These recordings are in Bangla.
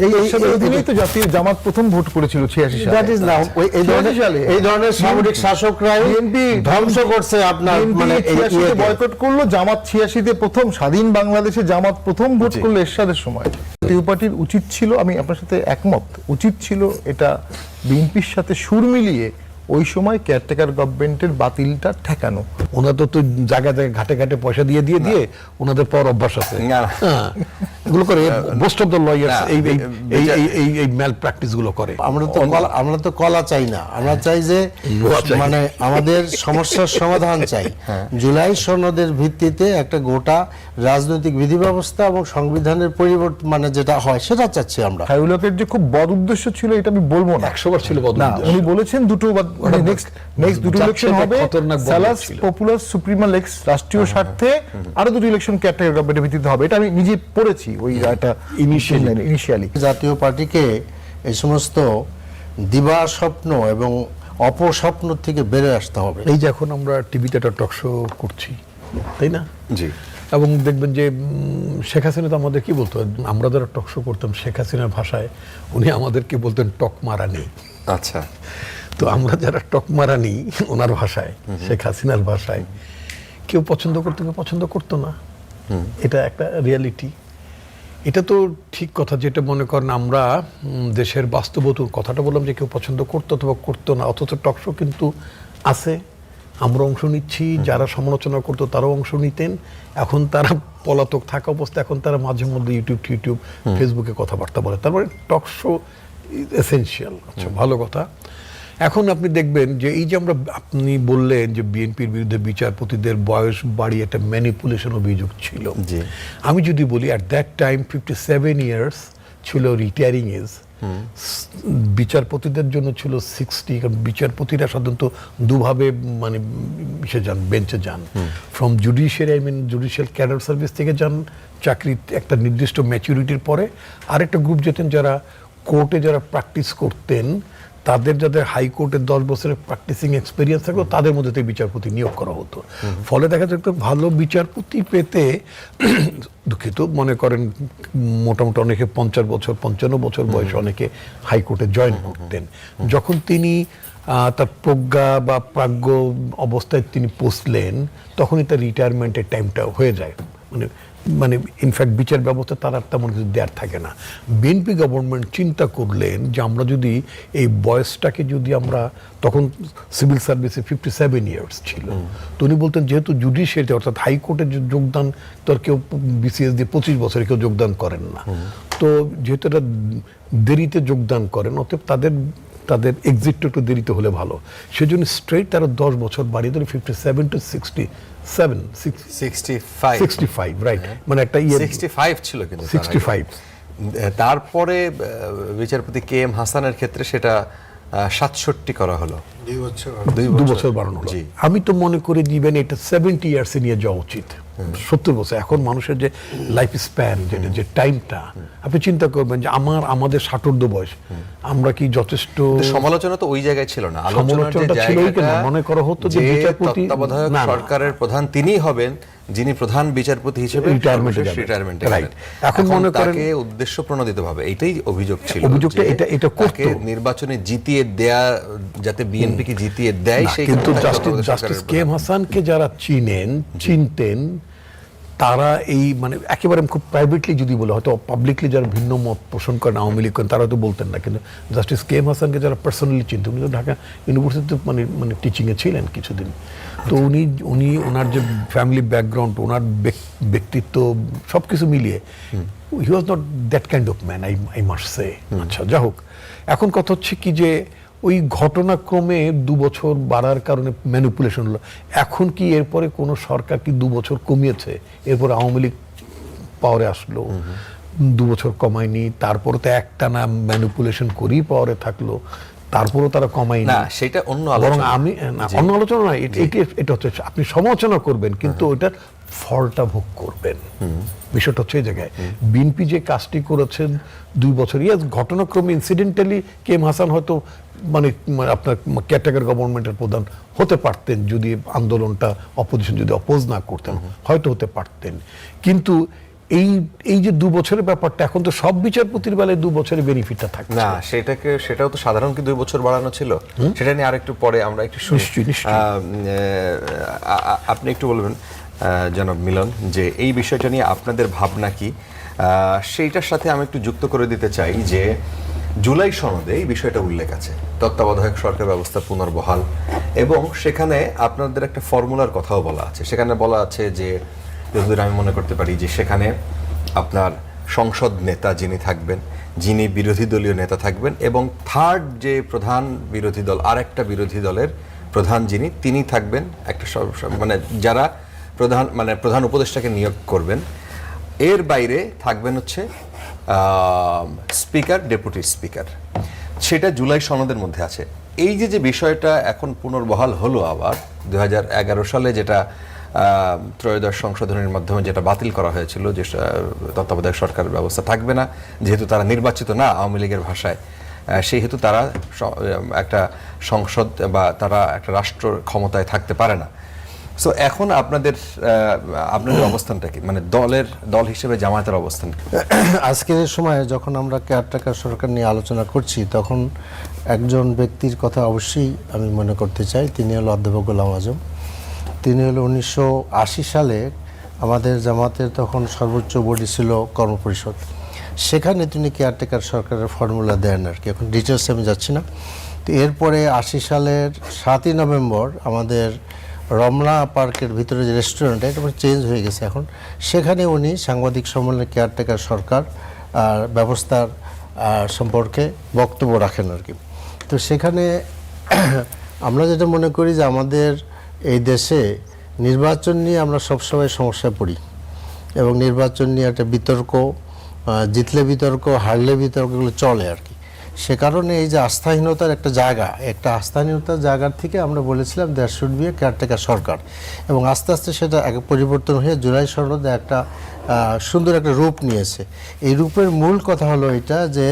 এই তো জাতীয় জামাত প্রথম ভোট করেছিল 86 সালে। দ্যাট ইজ নাও এই ধরনের সামরিক শাসকরাই বিএনপি ধ্বংস করছে আপনার মানে বয়কট করলো, জামাত 86-তে প্রথম স্বাধীন বাংলাদেশে জামাত প্রথম ভোট করলো এরশাদের সময়। জাতীয় পার্টির উচিত ছিল, আমি আপনার সাথে একমত, উচিত ছিল এটা বিএনপির সাথে সুর মিলিয়ে ওই সময় কেয়ারটেকার গভর্নমেন্টের বাতিলটা ঠেকানো। ওনাদের তো জায়গায় জায়গায় ঘাটে ঘাটে পয়সা দিয়ে দিয়ে দিয়ে ওনাদের পর অভ্যাস আছে এগুলো করে। মোস্ট অফ দ্য লয়ার্স এই ম্যাল প্র্যাকটিস গুলো করে। আমরা তো কলা চাই না, আমরা চাই যে মানে আমাদের সমস্যার সমাধান চাই। জুলাই সনদের ভিত্তিতে একটা গোটা রাজনৈতিক বিধি ব্যবস্থা এবং সংবিধানের পরিবর্তন মানে যেটা হয় সেটা চাচ্ছি আমরা। হাইউলকের যে খুব বদ উদ্দেশ্য ছিল এটা আমি বলবো না, 100 বার ছিল বদ উদ্দেশ্য। উনি বলেছেন দুটো নেক্সট দুটো ইলেকশন হবে, সালাস পপুলার সুপ্রিমা লেক্স, রাষ্ট্রীয় স্বার্থে আরো দুটো ইলেকশন কেয়ারটেকার গভর্নমেন্টের ভিত্তিতে হবে। এটা আমি নিজে পড়েছি ওই রায়টা ইনিশিয়ালি। জাতীয় পার্টিকে এই সমস্ত দিবা স্বপ্ন এবং অপস্বপ্ন থেকে বেড়ে আসতে হবে। এই যে এখন আমরা টিভিতে একটা টক শো করছি, তাই না? জি। এবং দেখবেন যে শেখ হাসিনা তো আমাদের কি বলতো, আমরা যারা টক শো করতাম শেখ হাসিনার ভাষায় উনি আমাদেরকে বলতেন টক মারানি। আচ্ছা। তো আমরা যারা টক মারানি ওনার ভাষায়, শেখ হাসিনার ভাষায়, কেউ পছন্দ করতো কেউ পছন্দ করতো না। এটা একটা রিয়ালিটি। এটা তো ঠিক কথা, যেটা মনে করেন আমরা দেশের বাস্তবতার কথাটা বললাম যে কেউ পছন্দ করতো অথবা করতো না, অথচ টক শো কিন্তু আছে, আমরা অংশ নিচ্ছি, যারা সমালোচনা করতো তারাও অংশ নিতেন। এখন তারা পলাতক থাকা অবস্থা, এখন তারা মাঝে মধ্যে ইউটিউব ফেসবুকে কথাবার্তা বলে। তারপরে টক শো এসেনশিয়াল। আচ্ছা, ভালো কথা। এখন আপনি দেখবেন যে এই যে আমরা, আপনি বললেন যে বিএনপির বিরুদ্ধে বিচারপতিদের বয়স বাড়িয়ে একটা ম্যানিপুলেশন অভিযোগ ছিল। আমি যদি বলি অ্যাট দ্যাট টাইম 57 ইয়ার্স ছিল রিটায়ারিং এজ, বিচারপতিদের জন্য ছিল 60, কারণ বিচারপতিরা সাধারণত দুভাবে মানে যান, বেঞ্চে যান। From judiciary, I mean judicial cadre service থেকে যান চাকরি একটা নির্দিষ্ট ম্যাচুরিটির পরে। আরেকটা গ্রুপ যেতেন যারা কোর্টে যারা প্র্যাকটিস করতেন, তাদের যাদের হাইকোর্টে 10 বছরের প্র্যাকটিসিং এক্সপিরিয়েন্স থাকতো তাদের মধ্যে বিচারপতি নিয়োগ করা হতো। ফলে দেখা যেত ভালো বিচারপতি পেতে দুঃখিত মনে করেন মোটামুটি অনেকে 50 বছর 55 বছর বয়সে অনেকে হাইকোর্টে জয়েন করতেন। যখন তিনি তার প্রজ্ঞা বা প্রাজ্ঞ অবস্থায় তিনি পৌঁছলেন, তখনই তার রিটায়ারমেন্টের টাইমটা হয়ে যায়। মানে ইনফ্যাক্ট বিচার ব্যবস্থা তার আর তেমন কিছু দেওয়ার থাকে না। বিএনপি গভর্নমেন্ট চিন্তা করলেন যে আমরা যদি এই বয়সটাকে যদি আমরা, তখন সিভিল সার্ভিসে 57 ইয়ার্স ছিল, তো উনি বলতেন যেহেতু জুডিশিয়ারিতে অর্থাৎ হাইকোর্টের যে যোগদান তোর কেউ বিসিএস দিয়ে 25 বছরে কেউ যোগদান করেন না, তো যেহেতু এটা দেরিতে যোগদান করেন, অতএব তাদের এক্সিটটা একটু দেরিতে হলে ভালো। সেজন্য স্ট্রেট তারা 10 বছর বাড়িয়ে দিল 57 to 65, রাইট? মানে একটা 65 ছিল কিন্তু 65। তারপরে বিচারপতি কে এম হাসানের ক্ষেত্রে সেটা 67 করা হলো, 2 বছর বাড়ানো হলো। আমি তো মনে করি দিবেন এটা 70 ইয়ার্সে নিয়ে যাওয়া উচিত, 70 বছর। এখন মানুষের যে লাইফ স্প্যান, যে টাইমটা, আপনি চিন্তা করবেন যে আমাদের 60 বয়স, আমরা কি যথেষ্ট? সমালোচনা তো ওই জায়গায় ছিল না, আলোচনাটা ছিল না। মনে করা হতো যে বিচারপতি তত্ত্বাবধায়ক সরকারের প্রধান তিনিই হবেন যিনি প্রধান বিচারপতি হিসেবে রিটায়ারমেন্টে। রাইট। এখন মনে করেন তাকে উদ্দেশ্য প্রণোদিতভাবে এইটাই অভিযোগ ছিল, অভিযোগটা এটা করতে নির্বাচনে জিতিয়ে দেয়া, যাতে বিএনপিকে জিতিয়ে দেয়। সেই কিন্তু জাস্টিস কে এম হাসানকে যারা চিনতেন তারা এই মানে একেবারে খুব প্রাইভেটলি যদি বলে, হয়তো পাবলিকলি যারা ভিন্ন মত পোষণ করেন, আওয়ামী লীগ করেন, তারা তো বলতেন না, কিন্তু জাস্টিস কে এম হাসানকে যারা পার্সোনালি চিনতেন, উনি তো ঢাকা ইউনিভার্সিটিতে মানে টিচিংয়ে ছিলেন কিছুদিন, তো উনি ওনার যে ফ্যামিলি ব্যাকগ্রাউন্ড, ওনার ব্যক্তিত্ব সব কিছু মিলিয়ে he was not that kind of man, I must say. আচ্ছা, যা হোক, এখন কথা হচ্ছে কি যে ওই ঘটনাক্রমে 2 বছর বাড়ার কারণে ম্যানিপুলেশন হলো। এখন কি এরপরে কোনো সরকার কি 2 বছর কমিয়েছে? এরপর আওয়ামী লীগ পাওয়ারে আসলো, 2 বছর কমায়নি, তারপরে তো একটানা ম্যানিপুলেশন করেই পাওয়ারে থাকলো, তারপরও তারা কমায়নি। না, সেটা অন্য আলোচনা। আমি অন্য আলোচনা নয়, এটা হচ্ছে আপনি সমালোচনা করবেন কিন্তু ওইটার ফলটা ভোগ করবেন। বিষয়টা হচ্ছে এই জায়গায় বিএনপি যে কাজটি করেছেন 2 বছর, ঘটনাক্রমে ইনসিডেন্টালি কে এম হাসান হয়তো মানে আপনার কেয়ারটেকার গভর্নমেন্টের প্রধান হতে পারতেন যদি আন্দোলনটা অপোজিশন যদি অপোজ না করতেন, হয়তো হতে পারতেন। কিন্তু এই যে 2 বছরের ব্যাপারটা, এখন তো সব বিচারপতির বেলায় 2 বছরের বেনিফিটটা থাকে না, সেটাও তো সাধারণ কি 2 বছর বাড়ানো ছিল, সেটা নিয়ে আরেকটু পরে আমরা একটু শুনি। নিশ্চয়ই। আপনি একটু বলবেন জনাব মিলন, যে এই বিষয়টা নিয়ে আপনাদের ভাবনা কি? সেইটার সাথে আমি একটু যুক্ত করে দিতে চাই যে জুলাই সনদে এই বিষয়টা উল্লেখ আছে, তত্ত্বাবধায়ক সরকার ব্যবস্থা পুনর্বহাল, এবং সেখানে আপনাদের একটা ফর্মুলার কথাও বলা আছে। সেখানে বলা আছে যে, যতদূর আমি মনে করতে পারি, যে সেখানে আপনার সংসদ নেতা যিনি থাকবেন, যিনি বিরোধী দলীয় নেতা থাকবেন, এবং থার্ড যে প্রধান বিরোধী দল, আরেকটা বিরোধী দলের প্রধান যিনি, তিনি থাকবেন একটা মানে যারা প্রধান উপদেষ্টাকে নিয়োগ করবেন। এর বাইরে থাকবেন হচ্ছে স্পিকার, ডেপুটি স্পিকার। সেটা জুলাই সনদের মধ্যে আছে। এই যে বিষয়টা এখন পুনর্বহাল হলো আবার 2011 সালে, যেটা ত্রয়োদশ সংশোধনের মাধ্যমে যেটা বাতিল করা হয়েছিল, যে তত্ত্বাবধায়ক সরকার ব্যবস্থা থাকবে না, যেহেতু তারা নির্বাচিত না আওয়ামী লীগের ভাষায়, সেই হেতু তারা একটা সংসদ বা তারা একটা রাষ্ট্র ক্ষমতায় থাকতে পারে না। সো এখন আপনাদের অবস্থানটা কি, মানে দল হিসেবে জামায়াতের অবস্থান কি? আজকের এই সময়ে যখন আমরা কেয়ারটেকার সরকার নিয়ে আলোচনা করছি, তখন একজন ব্যক্তির কথা অবশ্যই আমি মনে করতে চাই। তিনি হলো অধ্যাপক গোলাম আজম। তিনি হলো 1980 সালে আমাদের জামাতের তখন সর্বোচ্চ বডি ছিল কর্মপরিষদ, সেখানে তিনি কেয়ারটেকার সরকারের ফর্মুলা দেন আর কি। এখন ডিটেলসে আমি যাচ্ছি না। তো এরপরে 80 সালের 7ই নভেম্বর আমাদের রমনা পার্কের ভিতরে যে রেস্টুরেন্ট, এটা চেঞ্জ হয়ে গেছে এখন, সেখানে উনি সাংবাদিক সম্মেলনে কেয়ারটেকার সরকার ব্যবস্থার সম্পর্কে বক্তব্য রাখেন আর কি। তো সেখানে আমরা যেটা মনে করি যে আমাদের এই দেশে নির্বাচন নিয়ে আমরা সবসময় সমস্যায় পড়ি, এবং নির্বাচন নিয়ে একটা বিতর্ক, জিতলে বিতর্ক, হারলে বিতর্ক, এগুলো চলে আর কি। সে কারণে এই যে আস্থাহীনতার একটা আস্থাহীনতার জায়গার থেকে আমরা বলেছিলাম there should be a caretaker সরকার, এবং আস্তে আস্তে সেটা এক পরিবর্তন হয়ে জুলাই সনদে একটা সুন্দর একটা রূপ নিয়েছে। এই রূপের মূল কথা হলো এটা যে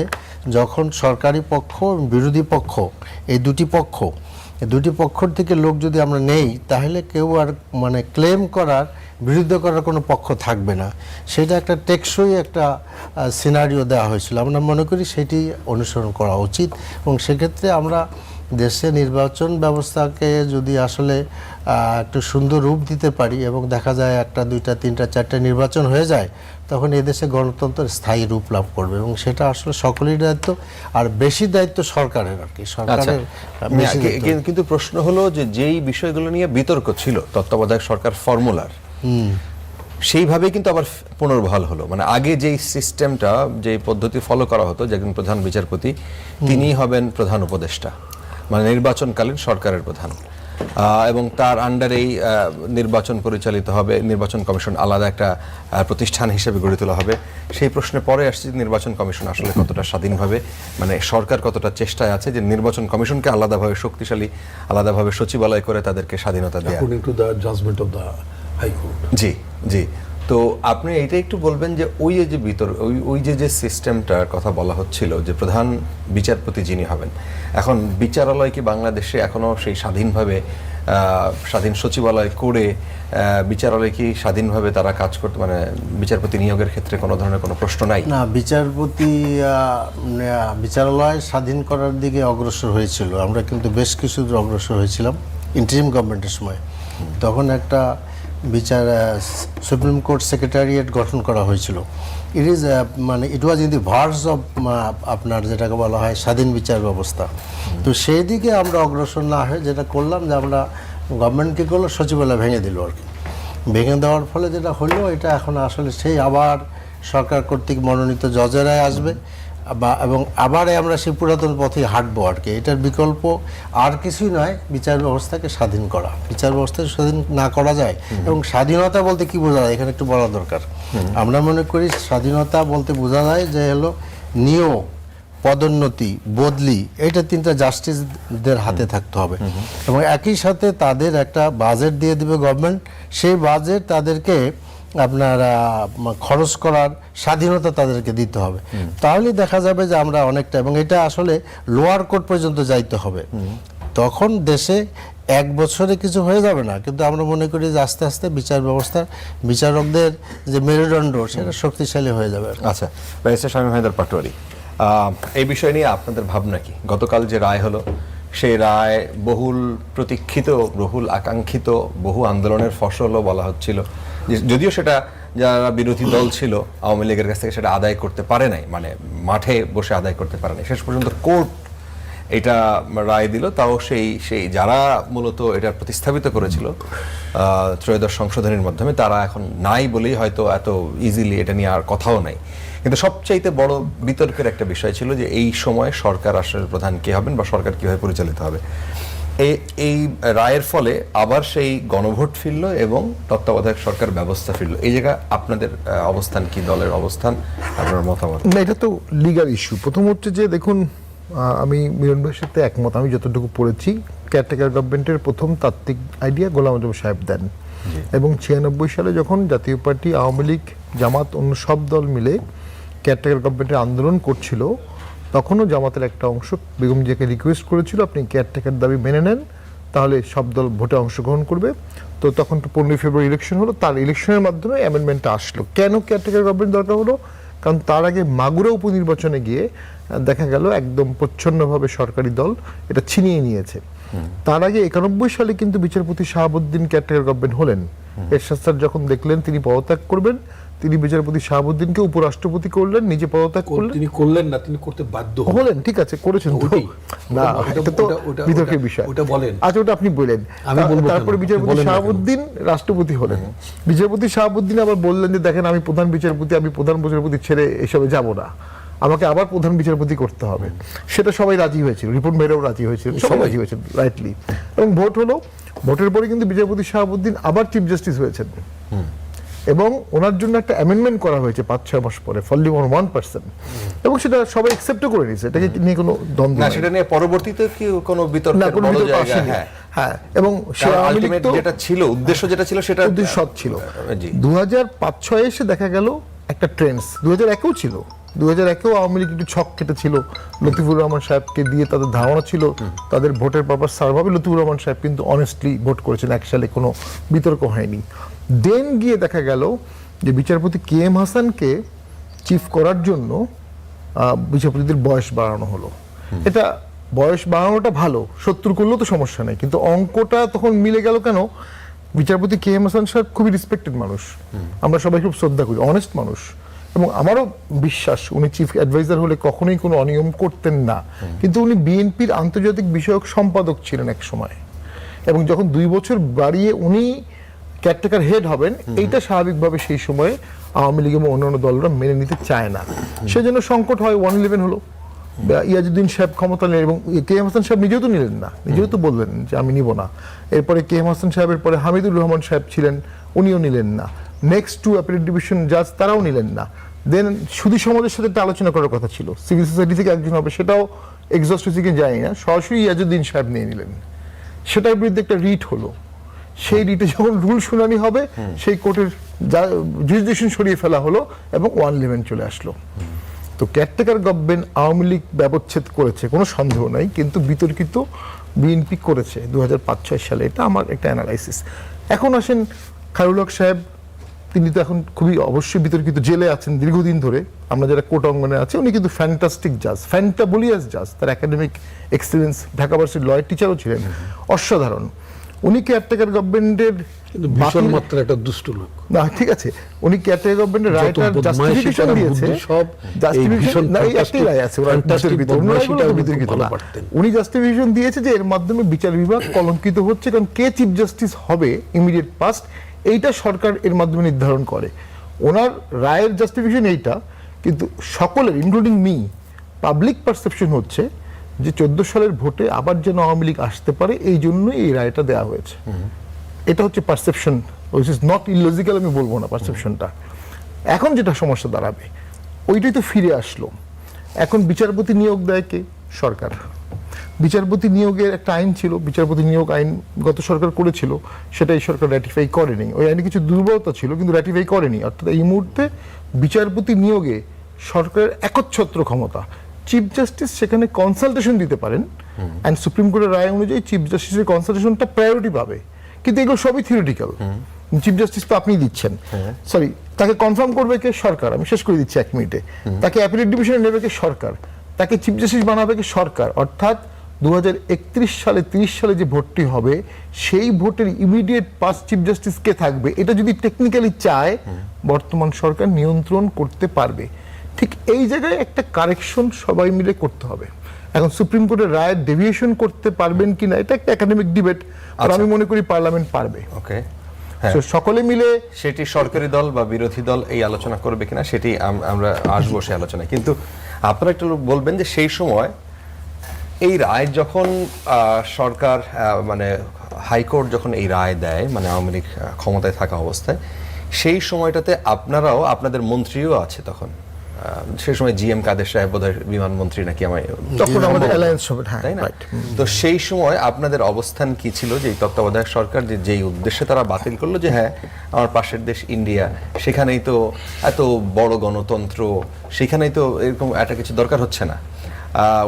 যখন সরকারি পক্ষ এবং বিরোধী পক্ষ, এই দুটি পক্ষর থেকে লোক যদি আমরা নেই, তাহলে কেউ আর মানে ক্লেম করার, বিরুদ্ধে করার কোনো পক্ষ থাকবে না। সেটা একটা টেকসই একটা সিনারিও দেওয়া হয়েছিল। আমরা মনে করি সেটি অনুসরণ করা উচিত, এবং সেক্ষেত্রে আমরা দেশে নির্বাচন ব্যবস্থাকে যদি আসলে একটু সুন্দর রূপ দিতে পারি, এবং দেখা যায় 1টা 2টা 3টা 4টা নির্বাচন হয়ে যায়, তখন এদেশে গণতন্ত্র স্থায়ী রূপ লাভ করবে, এবং সেটা আসলে সকলের দায়িত্ব, আর বেশি দায়িত্ব সরকারের আর কি। সরকারের বেশি দায়িত্ব। কিন্তু প্রশ্ন হলো যে যেই বিষয়গুলো নিয়ে বিতর্ক ছিল তত্ত্বাবধায়ক সরকার ফর্মুলার, সেইভাবেই কিন্তু আবার পুনর্বহাল হলো। মানে আগে যেই সিস্টেমটা, যে পদ্ধতি ফলো করা হতো, যে একজন প্রধান বিচারপতি তিনি হবেন প্রধান উপদেষ্টা, মানে নির্বাচনকালীন সরকারের প্রধান, এবং তার আন্ডারেই নির্বাচন পরিচালিত হবে, নির্বাচন কমিশন আলাদা একটা প্রতিষ্ঠান হিসেবে গড়ে তোলা হবে। সেই প্রশ্নে পরে আসছে নির্বাচন কমিশন আসলে কতটা স্বাধীনভাবে, মানে সরকার কতটা চেষ্টায় আছে যে নির্বাচন কমিশনকে আলাদাভাবে শক্তিশালী, আলাদাভাবে সচিবালয় করে তাদেরকে স্বাধীনতা দেওয়া। According to the judgement of the high court. জি জি। তো আপনি এইটা একটু বলবেন যে ওই যে সিস্টেমটার কথা বলা হচ্ছিল, যে প্রধান বিচারপতি যিনি হবেন, এখন বিচারালয় কি বাংলাদেশে এখনো সেই স্বাধীনভাবে স্বাধীন সচিবালয় করে বিচারালয় কি স্বাধীনভাবে তারা কাজ করতে, মানে বিচারপতি নিয়োগের ক্ষেত্রে কোনো ধরনের কোনো প্রশ্ন নাই? না, বিচারালয় স্বাধীন করার দিকে অগ্রসর হয়েছিল। আমরা কিন্তু বেশ কিছু দূর অগ্রসর হয়েছিলাম ইন্টারিম গভর্নমেন্টের সময়। তখন একটা সুপ্রিম কোর্ট সেক্রেটারিয়েট গঠন করা হয়েছিল। It was in the verse of আপনার যেটাকে বলা হয় স্বাধীন বিচার ব্যবস্থা। তো সেই দিকে আমরা অগ্রসর না হয়ে যেটা করলাম, যে আমরা গভর্নমেন্টকে করলো সচিবালয় ভেঙে দিল আর কি। ভেঙে দেওয়ার ফলে যেটা হলো, এটা এখন আসলে সেই আবার সরকার কর্তৃক মনোনীত জজেরাই আসবে, এবং আবার আমরা সেই পুরাতন পথে হাঁটবো আর কি। এটার বিকল্প আর কিছুই নয়, বিচার ব্যবস্থাকে স্বাধীন করা। বিচার ব্যবস্থাকে স্বাধীন না করা যায়, এবং স্বাধীনতা বলতে কি বোঝা যায় এখানে একটু বলা দরকার। আমরা মনে করি স্বাধীনতা বলতে বোঝা যায় যে হলো নিয়োগ, পদোন্নতি, বদলি, এটা 3টা জাস্টিসদের হাতে থাকতে হবে, এবং একই সাথে তাদের একটা বাজেট দিয়ে দেবে গভর্নমেন্ট। সেই বাজেট তাদেরকে আপনার খরচ করার স্বাধীনতা তাদেরকে দিতে হবে। তাহলে দেখা যাবে যে আমরা অনেকটা, এবং এটা আসলে লোয়ার কোর্ট পর্যন্ত যাইতে হবে। তখন দেশে এক বছরে কিছু হয়ে যাবে না, কিন্তু আমরা মনে করি যে আস্তে আস্তে বিচার ব্যবস্থার বিচারকদের যে মেরুদণ্ড সেটা শক্তিশালী হয়ে যাবে। আচ্ছা, ব্যারিস্টার শামীম হায়দার পাটোয়ারি, এই বিষয় নিয়ে আপনাদের ভাবনা কি? গতকাল যে রায় হলো, সেই রায় বহুল প্রতীক্ষিত, বহুল আকাঙ্ক্ষিত, বহু আন্দোলনের ফসলও বলা হচ্ছিল, যদিও সেটা যারা বিরোধী দল ছিল আওয়ামী লীগের কাছ থেকে সেটা আদায় করতে পারে নাই, মানে মাঠে বসে আদায় করতে পারে নাই। শেষ পর্যন্ত কোর্ট এটা রায় দিল, তাও সেই যারা মূলত এটা প্রতিস্থাপিত করেছিল ত্রয়োদশ সংশোধনীর মাধ্যমে, তারা এখন নাই বলেই হয়তো এত ইজিলি এটা নিয়ে আর কথাও নাই। কিন্তু সবচাইতে বড় বিতর্কের একটা বিষয় ছিল যে এই সময় সরকার আসলে প্রধান কে হবেন বা সরকার কিভাবে পরিচালিত হবে। এই রায়ের ফলে আবার সেই গণভোট ফিরল এবং তত্ত্বাবধায়ক সরকার ব্যবস্থা ফিরল। এই জায়গা আপনাদের অবস্থান কি, দলের অবস্থান, আপনার মতামত? না, এটা তো লিগাল ইস্যু। প্রথম হচ্ছে যে দেখুন, আমি মিলন ভাইয়ের সাথে একমত। আমি যতটুকু পড়েছি, কেয়ারটেকার গভর্নমেন্টের প্রথম তাত্ত্বিক আইডিয়া গোলাম আজম সাহেব দেন, এবং 96 সালে যখন জাতীয় পার্টি, আওয়ামী লীগ, জামাত, অন্য সব দল মিলে কেয়ারটেকার গভর্নমেন্টের আন্দোলন করছিল, তখনও জামাতের একটা অংশ বেগম জিয়াকে রিকোয়েস্ট করেছিল আপনি কেয়ারটেকার দাবি মেনে নেন, তাহলে সব দল ভোটে অংশগ্রহণ করবে। তো তখন তো 15 ফেব্রুয়ারি ইলেকশন হলো, তার ইলেকশনের মাধ্যমে অ্যামেন্ডমেন্টটা আসলো। কেন কেয়ারটেকার গভর্নমেন্ট দরকার হলো? কারণ তার আগে মাগুরা উপনির্বাচনে গিয়ে দেখা গেল একদম প্রচ্ছন্নভাবে সরকারি দল এটা ছিনিয়ে নিয়েছে। তার আগে 91 সালে কিন্তু বিচারপতি শাহাবুদ্দিন কেয়ারটেকার গভর্নমেন্ট হলেন। এরশাদ স্যার যখন দেখলেন তিনি পদত্যাগ করবেন, তিনি বিচারপতি শাহাবুদ্দিনকে উপরাষ্ট্রপতি করলেন, নিজে পদত্যাগ করলেন। তিনি করলেন না, তিনি করতে বাধ্য হলেন, ঠিক আছে, করেছেন তো না, এটা তো বিতর্কের বিষয়। ওটা বলেন। আচ্ছা, ওটা আপনি বলেন। তারপরে বিচারপতি শাহাবুদ্দিন রাষ্ট্রপতি হলেন। বিচারপতি শাহাবুদ্দিন আবার বললেন যে দেখেন, আমি প্রধান বিচারপতি ছেড়ে এসবে যাব না, আমাকে আবার প্রধান বিচারপতি করতে হবে। সেটা সবাই রাজি হয়েছিল, রিপোর্ট মেয়েরাও রাজি হয়েছিল, সবাই রাজি হয়েছিল রাইটলি। এবং ভোট হলো, ভোটের পরে কিন্তু বিচারপতি শাহাবুদ্দিন আবার চিফ জাস্টিস হয়েছেন, এবং ওনার জন্য একটা অ্যামেন্ডমেন্ট করা হয়েছে 5-6 মাস পরে, ফলি অন 1%, এবং সেটা সবাই অ্যাকসেপ্টও করে নিয়েছে। এটাকে নিয়ে কোনো দ্বন্দ্ব না, নেই। সেটা নিয়ে পরবর্তীতে কি কোনো বিতর্কের বড় জায়গা? হ্যাঁ, এবং আলটিমেট যেটা ছিল, উদ্দেশ্য যেটা ছিল, সেটা উদ্দেশ্য সৎ ছিল। জি। 2005-6 এসে দেখা গেল একটা ট্রেন্ডস, 2001-এও ছিল। 2001-এও আওয়ামী লীগ একটু ছক কেটেছিল, লতিফুর রহমান সাহেবকে দিয়ে তাদের ধারণা ছিল তাদের ভোটের পারপাস সার্ভ হবে। লতিফুর রহমান সাহেব কিন্তু অনেস্টলি ভোট করেছেন, 1 সালে কোনো বিতর্ক হয়নি। দেন গিয়ে দেখা গেল যে বিচারপতি KM হাসানকে চিফ করার জন্য বিচারপতিদের বয়স বাড়ানো হলো। এটা বয়স বাড়ানোটা ভালো, 70 করলেও তো সমস্যা নেই, কিন্তু অঙ্কটা তখন মিলে গেল কেন? বিচারপতি KM হাসান সাহেব খুবই রেসপেক্টেড মানুষ, আমরা সবাই খুব শ্রদ্ধা করি, অনেস্ট মানুষ, এবং আমারও বিশ্বাস উনি চিফ অ্যাডভাইজার হলে কখনোই কোনো অনিয়ম করতেন না। কিন্তু উনি বিএনপির আন্তর্জাতিক বিষয়ক সম্পাদক ছিলেন এক সময়, এবং যখন 2 বছর বাড়িয়ে উনি কেয়ারটেকার হেড হবেন, এইটা স্বাভাবিকভাবে সেই সময়ে আওয়ামী লীগ এবং অন্যান্য দলরা মেনে নিতে চায় না। সেজন্য সংকট হয়, 111 হলো। ইয়াজউদ্দিন সাহেব ক্ষমতা নেন, এবং KM হাসান সাহেব নিজেও তো নিলেন না, নিজেও তো বললেন যে আমি নিব না। এরপরে KM হাসান সাহেবের পরে হামিদুর রহমান সাহেব ছিলেন, উনিও নিলেন না। নেক্সট 2 অ্যাপিলেট ডিভিশন জাজ, তারাও নিলেন না। দেন সুধী সমাজের সাথে একটা আলোচনা করার কথা ছিল, সিভিল সোসাইটি থেকে একজন হবে, সেটাও এক্সস্ট হয়েছে কি জানি না, সরাসরি ইয়াজউদ্দিন সাহেব নিয়ে নিলেন। সেটার বিরুদ্ধে একটা রিট হলো, সেই রিটে যখন রুল শুনানি হবে, সেই কোর্টের জুরিসডিকশন সরিয়ে ফেলা হলো এবং 111 চলে আসলো। তো কেয়ারটেকার গভর্নমেন্ট আওয়ামী লীগ ব্যবচ্ছেদ করেছে, কোনো সন্দেহ নাই, কিন্তু বিতর্কিত বিএনপি করেছে 2005-6 সালে। এটা আমার একটা অ্যানালাইসিস। এখন আসেন খায়রুল হক সাহেব, তিনি তো এখন খুবই অবশ্যই বিতর্কিত, জেলে আছেন দীর্ঘদিন ধরে। আমরা যারা কোর্ট অঙ্গনে আছে, উনি কিন্তু ফ্যান্টাস্টিক জাজ, ফ্যান্টাবুলিয়াস জাজ, তার একাডেমিক এক্সপিরিয়েন্স, ঢাকা ভার্সিটির লয়ার টিচারও ছিলেন, অসাধারণ। উনি কেয়ারটেকার গভর্নমেন্টের ভীষণ মাত্রার একটা দুষ্ট লোক। না, ঠিক আছে, উনি কেয়ারটেকার গভর্নমেন্টের রায়টার জাস্টিফিকেশন দিয়েছে, জাস্টিফিকেশন না, এই একটাই রায় আছে, উনি জাস্টিফিকেশন দিয়েছে যে এর মাধ্যমে বিচার বিভাগ কলঙ্কিত হচ্ছে, কারণ কে চিফ জাস্টিস হবে ইমিডিয়েট পাস্ট, এইটা সরকার এর মাধ্যমে নির্ধারণ করে। ওনার রায়ের জাস্টিফিকেশন এইটা, কিন্তু সকলের ইনক্লুডিং মি পাবলিক পারসেপশন হচ্ছে যে 14 সালের ভোটে আবার যেন আওয়ামী লীগ আসতে পারে, এই জন্যই এই রায়টা দেওয়া হয়েছে। এটা হচ্ছে perception, which is not illogical, আমি বলবো না পারসেপশনটা। এখন যেটা সমস্যা দাঁড়াবে, ওইটাই তো ফিরে আসলো। এখন বিচারপতি নিয়োগ দেয় কে? সরকার। বিচারপতি নিয়োগের একটা আইন ছিল, বিচারপতি নিয়োগ আইন গত সরকার করেছিল, সেটা এই সরকার র্যাটিফাই করেনি। ওই আইনে কিছু দুর্বলতা ছিল, কিন্তু র্যাটিফাই করেনি। অর্থাৎ এই মুহূর্তে বিচারপতি নিয়োগে সরকারের একচ্ছত্র ক্ষমতা। চিফ জাস্টিস সেখানে কনসালটেশন দিতে পারেন, অ্যান্ড সুপ্রিম কোর্টের রায় অনুযায়ী চিফ জাস্টিসের কনসালটেশনটা প্রায়োরিটি পাবে, কিন্তু এগুলো সবই থিওরিটিক্যাল। চিফ জাস্টিস তো আপনি দিচ্ছেন, সরি, তাকে কনফার্ম করবে কে? সরকার। আমি শেষ করে দিচ্ছি 1 মিনিটে। তাকে অ্যাপিলেট ডিভিশনে নেবে কে? সরকার। তাকে চিফ জাস্টিস বানাবে কে? সরকার। অর্থাৎ 2031 সালে 30 সালে যে ভোটটি হবে, সেই ভোটের ইমিডিয়েট পাস্ট চিফ জাস্টিস কে থাকবে, এটা যদি টেকনিক্যালি চায় বর্তমান সরকার নিয়ন্ত্রণ করতে পারবে। ঠিক এই জায়গায় একটা কারেকশন সবাই মিলে করতে হবে। এখন সুপ্রিম কোর্টের রায় ডেভিয়েশন করতে পারবেন কিনা এটা একটা একাডেমিক ডিবেট, আর আমি মনে করি পার্লামেন্ট পারবে। ওকে, So, সকলে মিলে সেটি সরকারি দল বা বিরোধী দল এই আলোচনা করবে কিনা সেটি আমরা আসবো সেই আলোচনায়। কিন্তু আপনারা একটু বলবেন যে সেই সময় এই রায় যখন সরকার মানে হাইকোর্ট যখন এই রায় দেয়, মানে আওয়ামী লীগ ক্ষমতায় থাকা অবস্থায়, সেই সময়টাতে আপনারাও, আপনাদের মন্ত্রীও আছে তখন, সেই সময় জিএম কাদের সাহেব বোধহয় বিমান মন্ত্রী নাকি, আমার তখন আমাদের অ্যালায়েন্স হবে, হ্যাঁ, তাই না? right. তো সেই সময় আপনাদের অবস্থান কি ছিল যে তত্ত্বাবধায়ক সরকার যেই উদ্দেশ্যে তারা বাতিল করলো যে হ্যাঁ আমার পাশের দেশ ইন্ডিয়া, সেখানেই তো এত বড় গণতন্ত্র, সেখানেই তো এরকম একটা কিছু দরকার হচ্ছে না,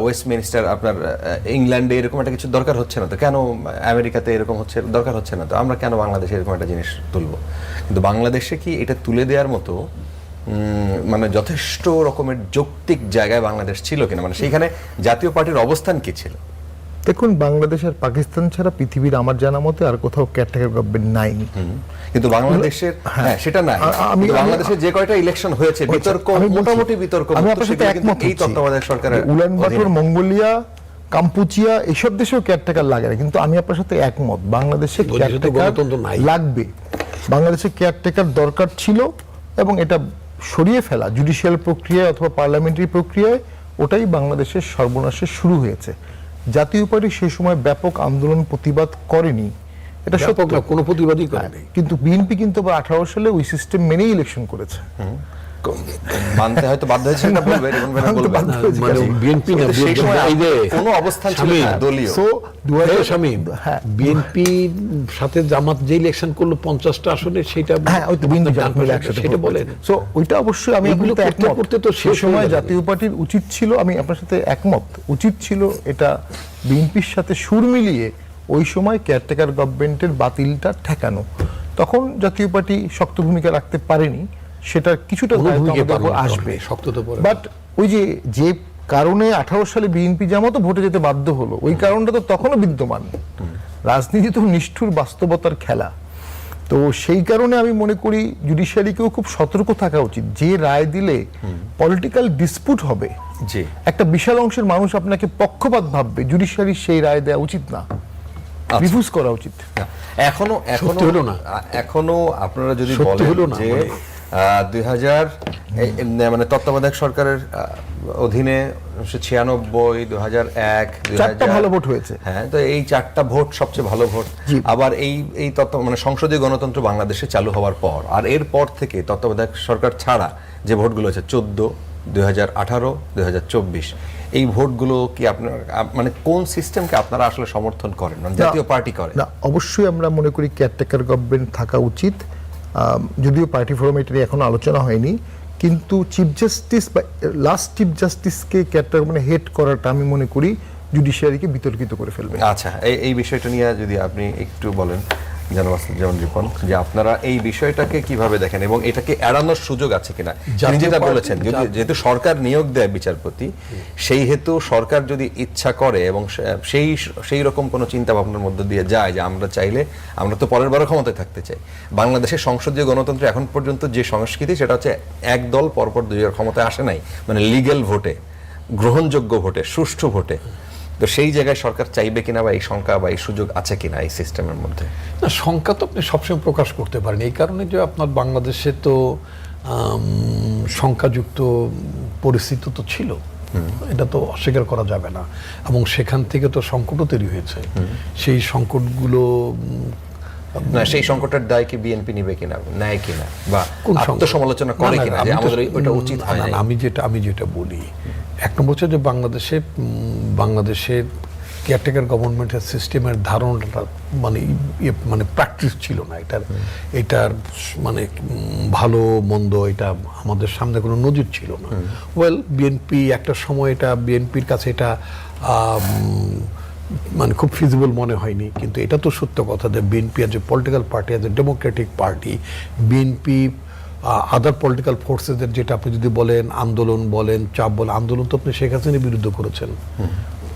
ওয়েস্টমিনিস্টার আপনার ইংল্যান্ডে এরকম একটা কিছু দরকার হচ্ছে না, তো কেন আমেরিকাতে এরকম হচ্ছে দরকার হচ্ছে না, তো আমরা কেন বাংলাদেশে এরকম একটা জিনিস তুলবো? কিন্তু বাংলাদেশে কি এটা তুলে দেওয়ার মতো মানে যথেষ্ট রকমের যৌক্তিক জায়গায় বাংলাদেশ ছিল কিনা, মানে সেইখানে জাতীয় পার্টির অবস্থান কি ছিল? দেখুন, বাংলাদেশ আর পাকিস্তান ছাড়া পৃথিবীর আমার জানা মতে আর কোথাও কেয়ারটেকার গভর্নমেন্ট নাই। কিন্তু বাংলাদেশের, হ্যাঁ সেটা নাই, বাংলাদেশের যে কয়টা ইলেকশন হয়েছে বিতর্ক, মোটামুটি বিতর্ক, আমি আপনার সাথে একমত এই তত্ত্বাবধায়ক সরকারের উলানবাটর, মঙ্গোলিয়া, কাম্পুচিয়া এইসব দেশেও কেয়ারটেকার লাগে না, কিন্তু আমি আপনার সাথে একমত বাংলাদেশে কেয়ারটেকার লাগবে। বাংলাদেশে কেয়ারটেকার দরকার ছিল এবং এটা সরিয়ে ফেলা জুডিশিয়াল প্রক্রিয়ায় অথবা পার্লামেন্টারি প্রক্রিয়ায়, ওটাই বাংলাদেশের সর্বনাশের শুরু হয়েছে। জাতীয় পার্টি সেই সময় ব্যাপক আন্দোলন প্রতিবাদ করেনি, এটা সত্য, কোনো প্রতিবাদই করেনি, কিন্তু বিএনপি কিন্তু 18 সালে ওই সিস্টেম মেনেই ইলেকশন করেছে। মানতে হয়তো বাধ্য হয়েছে, এটা বলবে, মানে বিএনপি না, সেই সময় এই যে কোনো অবস্থান ছিল না দলীয়। সো বিএনপি সাথে জামাত যে ইলেকশন করলো 50টা আসনে, সেটা হ্যাঁ ওই তো বিএনপি জামাত মিলে একসাথে সেটা বলেন। সো ওইটা অবশ্যই আমি এগুলো করতে তো সেই সময় জাতীয় পার্টির উচিত ছিল, আমি আপনার সাথে একমত, উচিত ছিল এটা বিএনপির সাথে সুর মিলিয়ে ওই সময় কেয়ারটেকার গভর্নমেন্টের বাতিলটা ঠেকানো। তখন জাতীয় পার্টি শক্ত ভূমিকা রাখতে পারেনি, সেটা কিছুটা আসবে, বাট ওই যে কারণে 18 সালে বিএনপি জামাতও ভোটে যেতে বাধ্য হলো, ওই কারণটা তো তখনও বিদ্যমান। রাজনীতি তো নিষ্ঠুর বাস্তবতার খেলা। তো সেই কারণে আমি মনে করি জুডিশিয়ারিকেও খুব সতর্ক থাকা উচিত। যে রায় দিলে পলিটিক্যাল ডিসপুট হবে, একটা বিশাল অংশের মানুষ আপনাকে পক্ষপাত ভাববে, জুডিশিয়ারি সেই রায় দেওয়া উচিত না, রিফিউজ করা উচিত। এখনো আপনারা যদি বলেন যে 2000 মানে তত্ত্বাবধায়ক সরকারের অধীনে 1996, 2001, চারটা ভালো ভোট হয়েছে, হ্যাঁ, তো এই 4টা ভোট সবচেয়ে ভালো ভোট। আবার এই তত্ত্ব মানে সংসদীয় গণতন্ত্র বাংলাদেশে চালু হওয়ার পর, আর এর পর থেকে তত্ত্বাবধায়ক সরকার ছাড়া যে ভোটগুলো হয়েছে 14, 2018, 2024, এই ভোটগুলো কি আপনার মানে কোন সিস্টেমকে আপনারা আসলে সমর্থন করেন, মানে জাতীয় পার্টি করে না? অবশ্যই আমরা মনে করি কেয়ারটেকার গভর্নমেন্ট থাকা উচিত, যদিও পার্টি ফোরামে এটা এখনো আলোচনা হয়নি, কিন্তু চিফ জাস্টিস বা লাস্ট চিফ জাস্টিসকে কেয়ারটেকার মানে হেড করাটা আমি মনে করি জুডিশিয়ারিকে বিতর্কিত করে ফেলবে। আচ্ছা, এই বিষয়টা নিয়ে যদি আপনি একটু বলেন যেমন রিপন, যে আপনারা এই বিষয়টাকে কিভাবে দেখেন এবং এটাকে এড়ানোর সুযোগ আছে কিনা? আপনি যেটা বলেছেন, যেহেতু সরকার নিয়োগ দেয় বিচারপতি, সেই হেতু সরকার যদি ইচ্ছা করে এবং সেই রকম কোনো চিন্তা ভাবনার মধ্যে দিয়ে যায় যে আমরা চাইলে আমরা তো পরের বারও ক্ষমতায় থাকতে চাই। বাংলাদেশের সংসদীয় গণতন্ত্র এখন পর্যন্ত যে সংস্কৃতি, সেটা হচ্ছে এক দল পরপর দুইবার ক্ষমতায় আসে নাই, মানে লিগ্যাল ভোটে, গ্রহণযোগ্য ভোটে, সুষ্ঠু ভোটে। তো সেই জায়গায় সরকার চাইবে কিনা, বা এই সংখ্যা বা এই সুযোগ আছে কিনা এই সিস্টেমের মধ্যে? না, সংখ্যা তো আপনি সবসময় প্রকাশ করতে পারেন, এই কারণে যে আপনার বাংলাদেশে তো সংখ্যাযুক্ত পরিস্থিতি তো ছিল, এটা তো অস্বীকার করা যাবে না, এবং সেখান থেকে তো সংকটও তৈরি হয়েছে। সেই সংকটগুলো না, সেই সংকটের দায় কি বিএনপি নিবে কিনা, নেয় কিনা, বা আত্মসমালোচনা করে কিনা যে আমাদের ওটা উচিত হয় না? আমি যেটা বলি, এক নম্বর হচ্ছে যে বাংলাদেশের কেয়ারটেকার গভর্নমেন্টের সিস্টেমের ধারণাটা মানে প্র্যাকটিস ছিল না, এটার মানে ভালো মন্দ এটা আমাদের সামনে কোনো নজির ছিল না। বিএনপি একটা সময়, এটা বিএনপির কাছে এটা মানে খুব ফিজিবল মনে হয়নি। কিন্তু এটা তো সত্য কথা যে BNP as a political party, as a democratic party, BNP other political ফোর্সেসের যেটা আপনি যদি বলেন আন্দোলন বলেন, চাপ বলেন, আন্দোলন তো আপনি শেখ হাসিনার বিরুদ্ধে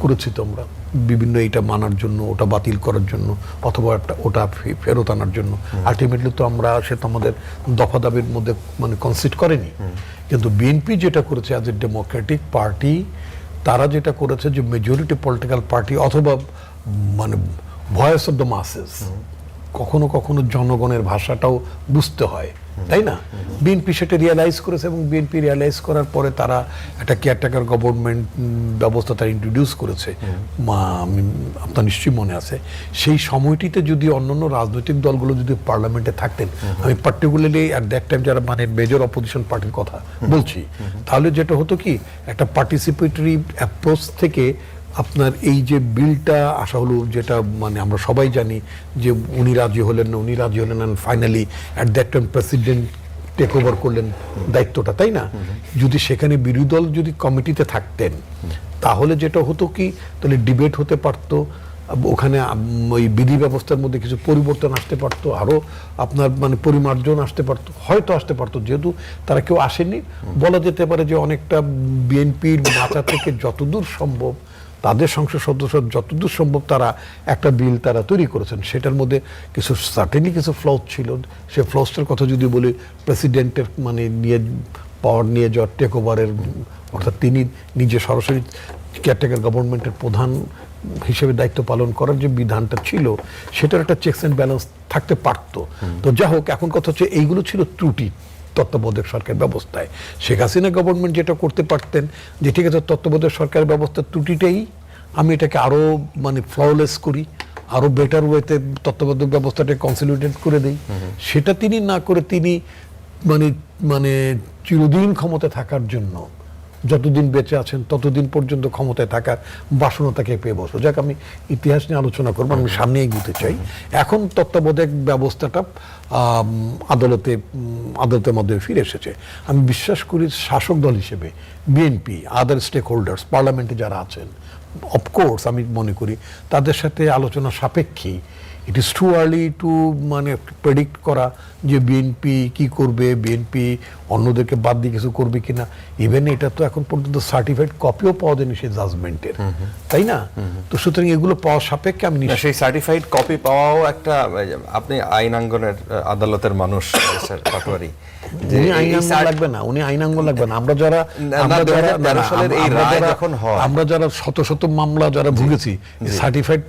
করেছি তো আমরা বিভিন্ন এইটা মানার জন্য, ওটা বাতিল করার জন্য, অথবা ওটা ফেরত আনার জন্য। আলটিমেটলি তো আমরা সেটা আমাদের দফা দাবির মধ্যে মানে কনসিড করেনি। কিন্তু বিএনপি যেটা করেছে অ্যাজ এ ডেমোক্রেটিক পার্টি, তারা যেটা করেছে যে মেজরিটি পলিটিক্যাল পার্টি অথবা মানে ভয়েস অফ দ্য মাসেস, কখনো কখনো জনগণের ভাষাটাও বুঝতে হয়, তাই না? বিএনপি সেটা রিয়েলাইজ করেছে এবং বিএনপি রিয়েলাইজ করার পরে তারা একটা কেয়ারটেকার গভর্নমেন্ট ব্যবস্থা তারা ইন্ট্রোডিউস করেছে। আপনার নিশ্চয়ই মনে আছে সেই সময়টিতে যদি অন্যান্য রাজনৈতিক দলগুলো যদি পার্লামেন্টে থাকতেন, আমি পার্টিকুলারলি অ্যাট দ্যাট টাইম যারা মানে মেজর অপোজিশন পার্টির কথা বলছি, তাহলে যেটা হতো কি একটা পার্টিসিপেটরি অ্যাপ্রোচ থেকে আপনার এই যে বিলটা আসা হলো, যেটা মানে আমরা সবাই জানি যে উনি রাজি হলেন না, finally at that time president take over করলেন দায়িত্বটা, তাই না? যদি সেখানে বিরোধী দল যদি কমিটিতে থাকতেন, তাহলে যেটা হতো কি, তাহলে ডিবেট হতে পারতো, ওখানে ওই বিধি ব্যবস্থার মধ্যে কিছু পরিবর্তন আসতে পারতো, আরও আপনার মানে পরিমার্জন আসতে পারতো, হয়তো আসতে পারতো। যেহেতু তারা কেউ আসেনি, বলা যেতে পারে যে অনেকটা বিএনপির মাথা থেকে যতদূর সম্ভব তাদের সংসদ সদস্য যতদূর সম্ভব তারা একটা বিল তারা তৈরি করেছেন। সেটার মধ্যে কিছু সার্টেনলি কিছু ফ্লজ ছিল। সে ফ্লজটার কথা যদি বলি, প্রেসিডেন্টের মানে পাওয়ার নিয়ে যাওয়ার টেক ওভারের, অর্থাৎ তিনি নিজে সরাসরি কেয়ারটেকার গভর্নমেন্টের প্রধান হিসেবে দায়িত্ব পালন করার যে বিধানটা ছিল, সেটার একটা চেকস অ্যান্ড ব্যালেন্স থাকতে পারতো। তো যা হোক, এখন কথা হচ্ছে এইগুলো ছিল ত্রুটি তত্ত্বাবধায়ক সরকার ব্যবস্থায়। শেখ হাসিনা গভর্নমেন্ট যেটা করতে পারতেন যে ঠিক আছে, তত্ত্বাবধায়ক সরকার ব্যবস্থার ত্রুটিটাই আমি এটাকে আরও মানে ফ্ললেস করি, আরও বেটার ওয়েতে তত্ত্বাবধায়ক ব্যবস্থাটাকে কনসলিডেট করে দেই, সেটা তিনি না করে তিনি মানে মানে চিরদিন ক্ষমতায় থাকার জন্য, যতদিন বেঁচে আছেন ততদিন পর্যন্ত ক্ষমতায় থাকার বাসনা তাকে পেয়ে বসো। যাক, আমি ইতিহাস নিয়ে আলোচনা করবো, আমি সামনে এগোতে চাই। এখন তত্ত্বাবধায়ক ব্যবস্থাটা আদালতের মধ্যে ফিরে এসেছে। আমি বিশ্বাস করি শাসক দল হিসেবে বিএনপি, আদার স্টেক হোল্ডার্স, পার্লামেন্টে যারা আছেন, অফকোর্স আমি মনে করি তাদের সাথে আলোচনা সাপেক্ষেই it is too early to মানে প্রেডিক্ট করা যে বিএনপি কি করবে, বিএনপি অন্যদেরকে বাদ দিয়ে কিছু করবে কিনা। ইভেন এটা তো এখন পর্যন্ত সার্টিফাইড কপিও পাওয়া যায়নি সেই জাজমেন্টের, তাই না? তো সুতরাং এগুলো পাওয়া সাপেক্ষে আমি সেই সার্টিফাইড কপি পাওয়াও একটা, আপনি আইনাঙ্গনের আদালতের মানুষ পাটোয়ারি, উনি আইনাঙ্গন লাগবে না, উনি আইনাঙ্গন লাগবে না। আমরা যারা শত শত মামলা যারা ভুগেছি, সার্টিফাইড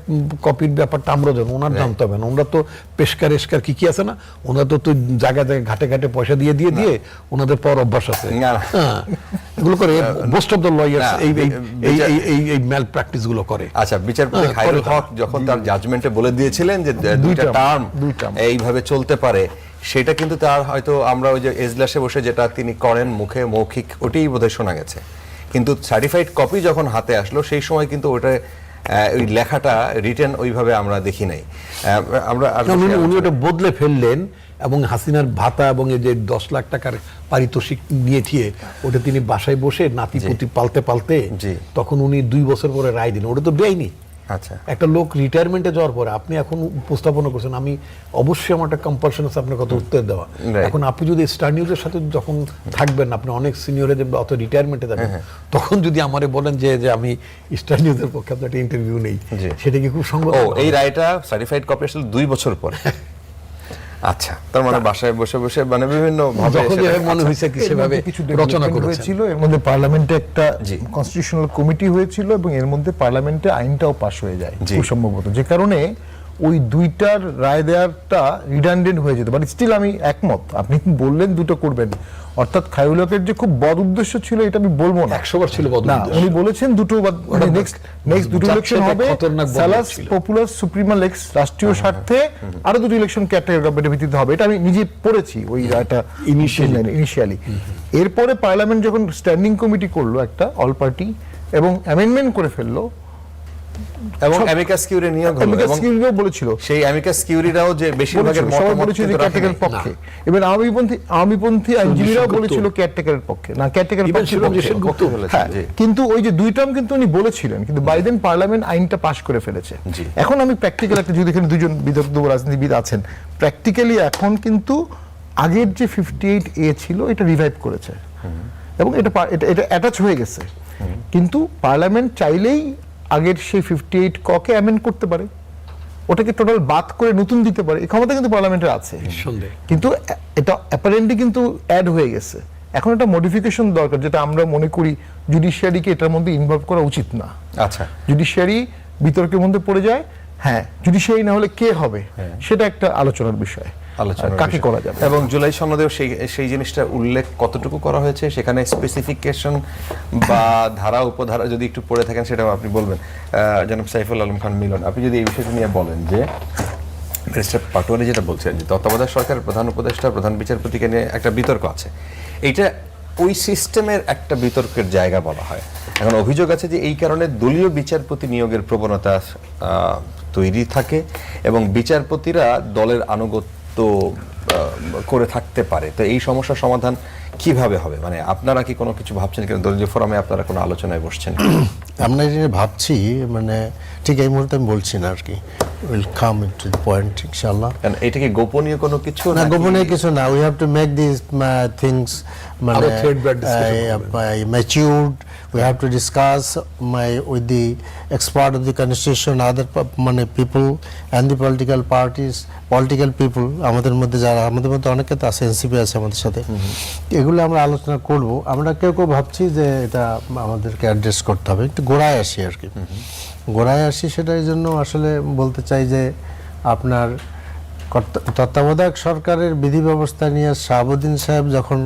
কপির ব্যাপারটা আমরা জানো, ওনার জানতে হবে না। ওনারা তো পেশকার এসকার কি আছে না, ওনারা তো জায়গায় জায়গায় ঘাটে ঘাটে পয়সা দিয়ে ওনাদের পর অভ্যাস আছে, এগুলো করে মোস্ট অফ দ্য লয়ার্স এই ম্যাল প্র্যাকটিস গুলো করে। আচ্ছা, বিচারপতি খায়রুল হক যখন তার জাজমেন্টে বলে দিয়েছিলেন যে দুইটা টার্ম এইভাবে চলতে পারে, সেটা কিন্তু তার হয়তো আমরা ওই যে এজলাসে বসে যেটা তিনি করেন মুখে মৌখিক, ওটাই বোধহয় শোনা গেছে। কিন্তু সার্টিফাইড কপি যখন হাতে আসলো, সেই সময় কিন্তু ওটা ওই লেখাটা রিটেন ওইভাবে আমরা দেখি নাই। উনি ওটা বদলে ফেললেন এবং হাসিনার ভাতা এবং এই যে 10 লাখ টাকার পারিতোষিক নিয়ে ঠিয়ে ওটা তিনি বাসায় বসে নাতিপুতি পালতে পালতে, তখন উনি 2 বছর পরে রায় দিলেন। ওটা তো বেআইনি। আচ্ছা, একটা লোক রিটায়ারমেন্টে যাওয়ার পরে আপনি এখন উপস্থাপনা করছেন, আমি অবশ্যই আমার একটা কম্পালশন আছে আপনার কথা উত্তর দেওয়া। এখন আপনি যদি স্টার নিউজের সাথে যখন থাকবেন, আপনি অনেক সিনিয়রে অত রিটায়ারমেন্টে যাবেন, তখন যদি আমারে বলেন যে আমি স্টার নিউজের পক্ষে আপনার একটা ইন্টারভিউ নেই, সেটা কি খুব সঙ্গত? এই রায়টা সার্টিফাইড কপি আসলে 2 বছর পরে। আচ্ছা, তার মানে বাসায় বসে বসে মানে বিভিন্ন ভাবে মনে হয়েছে কি সেভাবে রচনা হয়েছিল। এর মধ্যে পার্লামেন্টে একটা কনস্টিটিউশনাল কমিটি হয়েছিল এবং এর মধ্যে পার্লামেন্টে আইনটাও পাস হয়ে যায় খুব সম্ভবত, যে কারণে ওই দুইটার রায় দেওয়ারটা রিডান্ডেন্ট হয়ে যেত। বাট স্টিল আমি একমত, আপনি বললেন দুটো করবেন, অর্থাৎ খায়রুল হকের যে খুব বদ উদ্দেশ্য ছিল এটা আমি বলবো না, 100বার ছিল বদ উদ্দেশ্য। উনি বলেছেন দুটো নেক্সট দুটো ইলেকশন হবে, সালাস পপুলার সুপ্রিমা লেক্স, রাষ্ট্রীয় স্বার্থে আরো দুটো ইলেকশন ক্যাটাগরি গভর্নমেন্টের ভিত্তিতে হবে। এটা আমি নিজে পড়েছি ওই রায়টা ইনিশিয়ালি। এরপরে পার্লামেন্ট যখন স্ট্যান্ডিং কমিটি করলো একটা অল পার্টি এবং অ্যামেন্ডমেন্ট করে ফেললো, এবং অ্যামিকাস কিউরি নিয়োগ হলো অ্যামিকাস এবং কিউরিও বলেছিল, সেই অ্যামিকাস কিউরিরাও যে বেশিরভাগের বলেছিল, সবাই মতামত বলেছিল যে কিন্তু ক্যারটেকারের রাখেনি। পক্ষে, এবার আওয়ামীপন্থী আইনজীবীরাও সেনগুপ্ত। বলেছিল ক্যারটেকারের পক্ষে, না ক্যারটেকারের Even পক্ষে শিবরাম সেনগুপ্ত পক্ষে বলেছেন, হ্যাঁ, জি। কিন্তু ওই যে 2 টার্ম কিন্তু উনি বলেছিলেন, কিন্তু বাইডেন পার্লামেন্ট আইনটা পাশ করে ফেলেছে। জি। এখন আমি প্র্যাকটিক্যাল একটা, যদি এখানে দুজন বিদগ্ধ রাজনীতিবিদ আছেন, প্র্যাকটিক্যালি এখন কিন্তু আগের যে 58A ছিল এটা রিভাইভ করেছে এবং এটা অ্যাটাচ হয়ে গেছে, কিন্তু পার্লামেন্ট চাইলেই আগের সেই 58 ককে অ্যামেন্ড করতে পারে, ওটাকে টোটাল বাদ করে নতুন দিতে পারে, এই ক্ষমতা কিন্তু পার্লামেন্টের আছে। নিঃসন্দেহে। কিন্তু এটা অ্যাপারেন্টলি কিন্তু অ্যাড হয়ে গেছে, এখন একটা মডিফিকেশন দরকার, যেটা আমরা মনে করি জুডিশিয়ারিকে এটার মধ্যে ইনভলভ করা উচিত না। আচ্ছা, জুডিশিয়ারি বিতর্কের মধ্যে পড়ে যায়, হ্যাঁ, জুডিশিয়ারি না হলে কে হবে সেটা একটা আলোচনার বিষয়, কাকে করা যাবে। এবং জুলাই সনদেও সেই জিনিসটা উল্লেখ কতটুকু করা হয়েছে, সেখানে স্পেসিফিকেশন বা ধারা উপধারা যদি একটু পড়ে থাকেন সেটাও আপনি বলবেন। জনাব সাইফুল আলম খান মিলন, আপনি যদি এই বিষয়টা নিয়ে বলেন যে ব্যারিস্টার পাটোয়ারি যেটা বলছেন যে তত্ত্বাবধায়ক সরকারের প্রধান উপদেষ্টা প্রধান বিচারপতিকে নিয়ে একটা বিতর্ক আছে, এইটা ওই সিস্টেমের একটা বিতর্কের জায়গা বলা হয়। এখন অভিযোগ আছে যে এই কারণে দলীয় বিচারপতি নিয়োগের প্রবণতা তৈরি থাকে এবং বিচারপতিরা দলের আনুগত্য করে থাকতে পারে। তো এই সমস্যার সমাধান কিভাবে হবে, মানে আপনারা কি কোনো কিছু ভাবছেন কিনা, দলীয় ফোরামে আপনারা কোনো আলোচনায় বসছেন? আমরা এটা নিয়ে ভাবছি, মানে ঠিক এই মুহূর্তে আমি বলছি না আর কি, will come to the point ইনশাআল্লাহ। কারণ এটা কি গোপনীয় কোনো কিছু না, নাকি- গোপনীয় কিছু না, we have to make this things মানে আরো thread-by discussion matured. We have to discuss with the expert of the constitution, other মানে people and the political people, আমাদের মধ্যে যারা, আমাদের মধ্যে অনেকে তো আছে, এনসিপি আছে আমাদের সাথে, এগুলো আমরা আলোচনা করব। আমরা কেউ কেউ ভাবছি যে এটা আমাদেরকে অ্যাড্রেস করতে হবে, একটু গোড়ায় আসি আর কি। গোড়ায় আসি সেটা এই জন্য আসলে বলতে চাই যে আপনার তত্ত্বাবধায়ক সরকারের বিধি ব্যবস্থা নিয়ে শাহাবুদ্দিন সাহেব যখন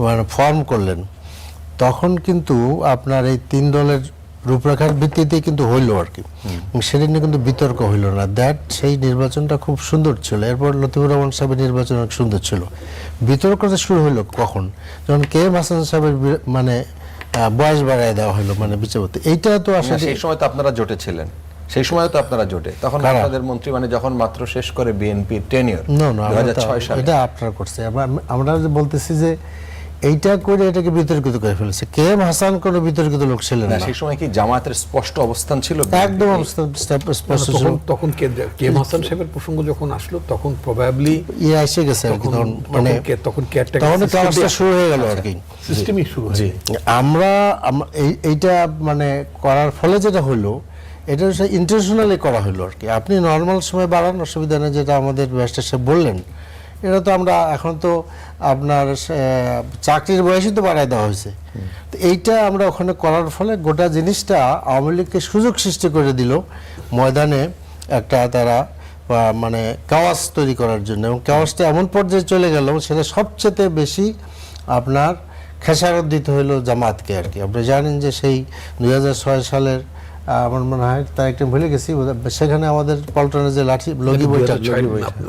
মানে ফর্ম করলেন, তখন কিন্তু আপনার এই 3 দলের রূপরেখার ভিত্তিতে কিন্তু হইল আর কি, সেটা নিয়ে কিন্তু বিতর্ক হইল না। সেই নির্বাচনটা খুব সুন্দর ছিল। এরপর লতিফুর রহমান সাহেবের নির্বাচন অনেক সুন্দর ছিল। বিতর্কটা শুরু হইল কখন, যখন KM হাসান সাহেবের মানে বয়স বাড়ায় দেওয়া হলো মানে বিচারপতি। এইটা তো না, আসলে সেই সময় তো আপনারা জোটে ছিলেন, সেই সময় তো আপনারা জোটে, তখন কারা? আপনাদের মন্ত্রী মানে যখন মাত্র শেষ করে বিএনপি টেনিয়র না 2006 সালে, এটা আপনারা করছে। আমরা যে বলতেছি যে এইটা করে এটাকে বিতর্কিত করে ফেলেছে। KM হাসান কোনো বিতর্কিত লোক ছিলেন না, না, সেই সময় কি জামায়াতের স্পষ্ট অবস্থান ছিল? একদম স্পষ্ট ছিল। তখন কেএম হাসান সাহেবের প্রসঙ্গ যখন আসলো তখন প্রবাবলি ইয়ে এসে গেছে আর কি, তখন মানে তখন তখন ক্লাসটা শুরু হয়ে গেল আর কি। সিস্টেমই শুরু হয়েছে। আমরা এইটা মানে করার ফলে যেটা হলো, এটা হচ্ছে ইন্টেনশনালি করা হলো আর কি। আপনি নর্মাল সময় বাড়ান, অসুবিধা নেই, যেটা আমাদের ব্যারিস্টার সাহেব বললেন, এটা তো আমরা এখন তো আপনার চাকরির বয়সই তো বাড়ায় দেওয়া হয়েছে। তো এইটা আমরা ওখানে করার ফলে গোটা জিনিসটা আওয়ামী লীগকে সুযোগ সৃষ্টি করে দিল ময়দানে একটা তারা মানে কাওয়াস তৈরি করার জন্য, এবং কাওয়াসটা এমন পর্যায়ে চলে গেল, সেটা সবচেয়ে বেশি আপনার খেসারত দিতে হইলো জামাতকে আর কি। আপনি জানেন যে সেই 2006 সালের আমার মনে হয় তারিখটা ভুলে গেছি, সেখানে আমাদের পল্টনের যে লাঠি লগি বইটা,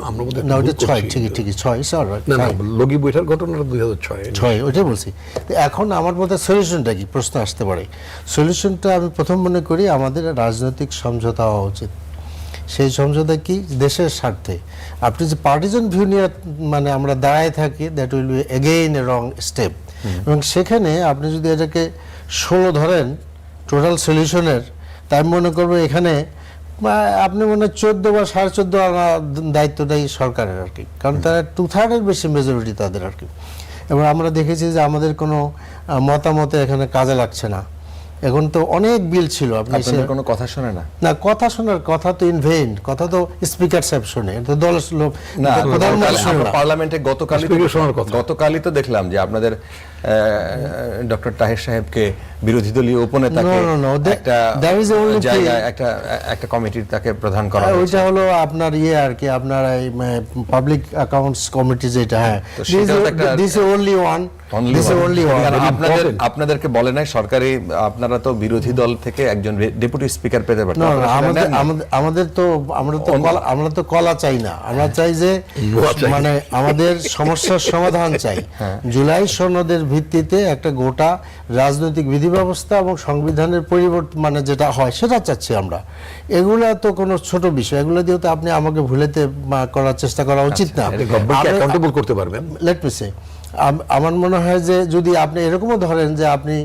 আমরা বোধহয় না ওটা ভুল করছি। 6 ঠিকই 6 স্যার, না না, লগি বৈঠার ঘটনাটা 2006 6 ওইটাই বলছি। তো এখন আমার মতে সলিউশনটা কি, প্রশ্ন আসতে পারে। সলিউশনটা আমি প্রথম মনে করি আমাদের রাজনৈতিক সমঝোতা হওয়া উচিত। সেই সমঝোতা কি, দেশের স্বার্থে। আপনি যে পার্টিজান ভিউ নিয়ে মানে আমরা দাঁড়ায় থাকি, that will be again A wrong step. এবং সেখানে আপনি যদি এটাকে 16 ধরেন টোটাল সলিউশনের, তাই আমি মনে করবো এখানে আপনি মনে হয় 14 বা 14.5 আনা দায়িত্বটাই সরকারের আর কি, কারণ তারা 2/3 বেশি মেজরিটি তাদের আর কি। এবং আমরা দেখেছি যে আমাদের কোনো মতামতে এখানে কাজে লাগছে না। এখন তো অনেক বিল ছিল, আপনাদের কোনো কথা শোনে না? না, কথা শোনার কথা তো ইনভেইন, কথা তো স্পিকার সাহেব শোনে, এটা তো দলের লোক না, প্রধানমন্ত্রী শোনে না। পার্লামেন্টে গতকালই তো দেখলাম যে আপনাদের ডক্টর তাহের সাহেবকে বিরোধী দলীয় উপনেতাকে একটা কমিটির তাকে প্রধান করা হয়েছে। ওইটা হলো আপনার ইয়ে আর কি, আপনার এই পাবলিক অ্যাকাউন্টস কমিটি যেটা, হ্যাঁ, দিস ইজ ওনলি ওয়ান। আপনাদেরকে বলে নাই সরকারি, আপনারা তো বিরোধী দল থেকে একজন ডেপুটি স্পিকার পেতে পারতেন। আমরা তো কলা চাই না, আমরা চাই যে মানে আমাদের সমস্যার সমাধান চাই। জুলাই সনদের ভিত্তিতে একটা গোটা রাজনৈতিক বিধি ব্যবস্থা এবং সংবিধানের পরিবর্তন মানে যেটা হয় সেটা চাচ্ছি আমরা। এগুলা তো কোনো ছোট বিষয়, এগুলো দিয়ে তো আপনি আমাকে ভুলেতে করার চেষ্টা করা উচিত না। গভর্নমেন্টকে অ্যাকাউন্টেবল করতে পারবেন। লেট মি সে, আমার মনে হয় যে যদি আপনি এরকমও ধরেন যে আপনি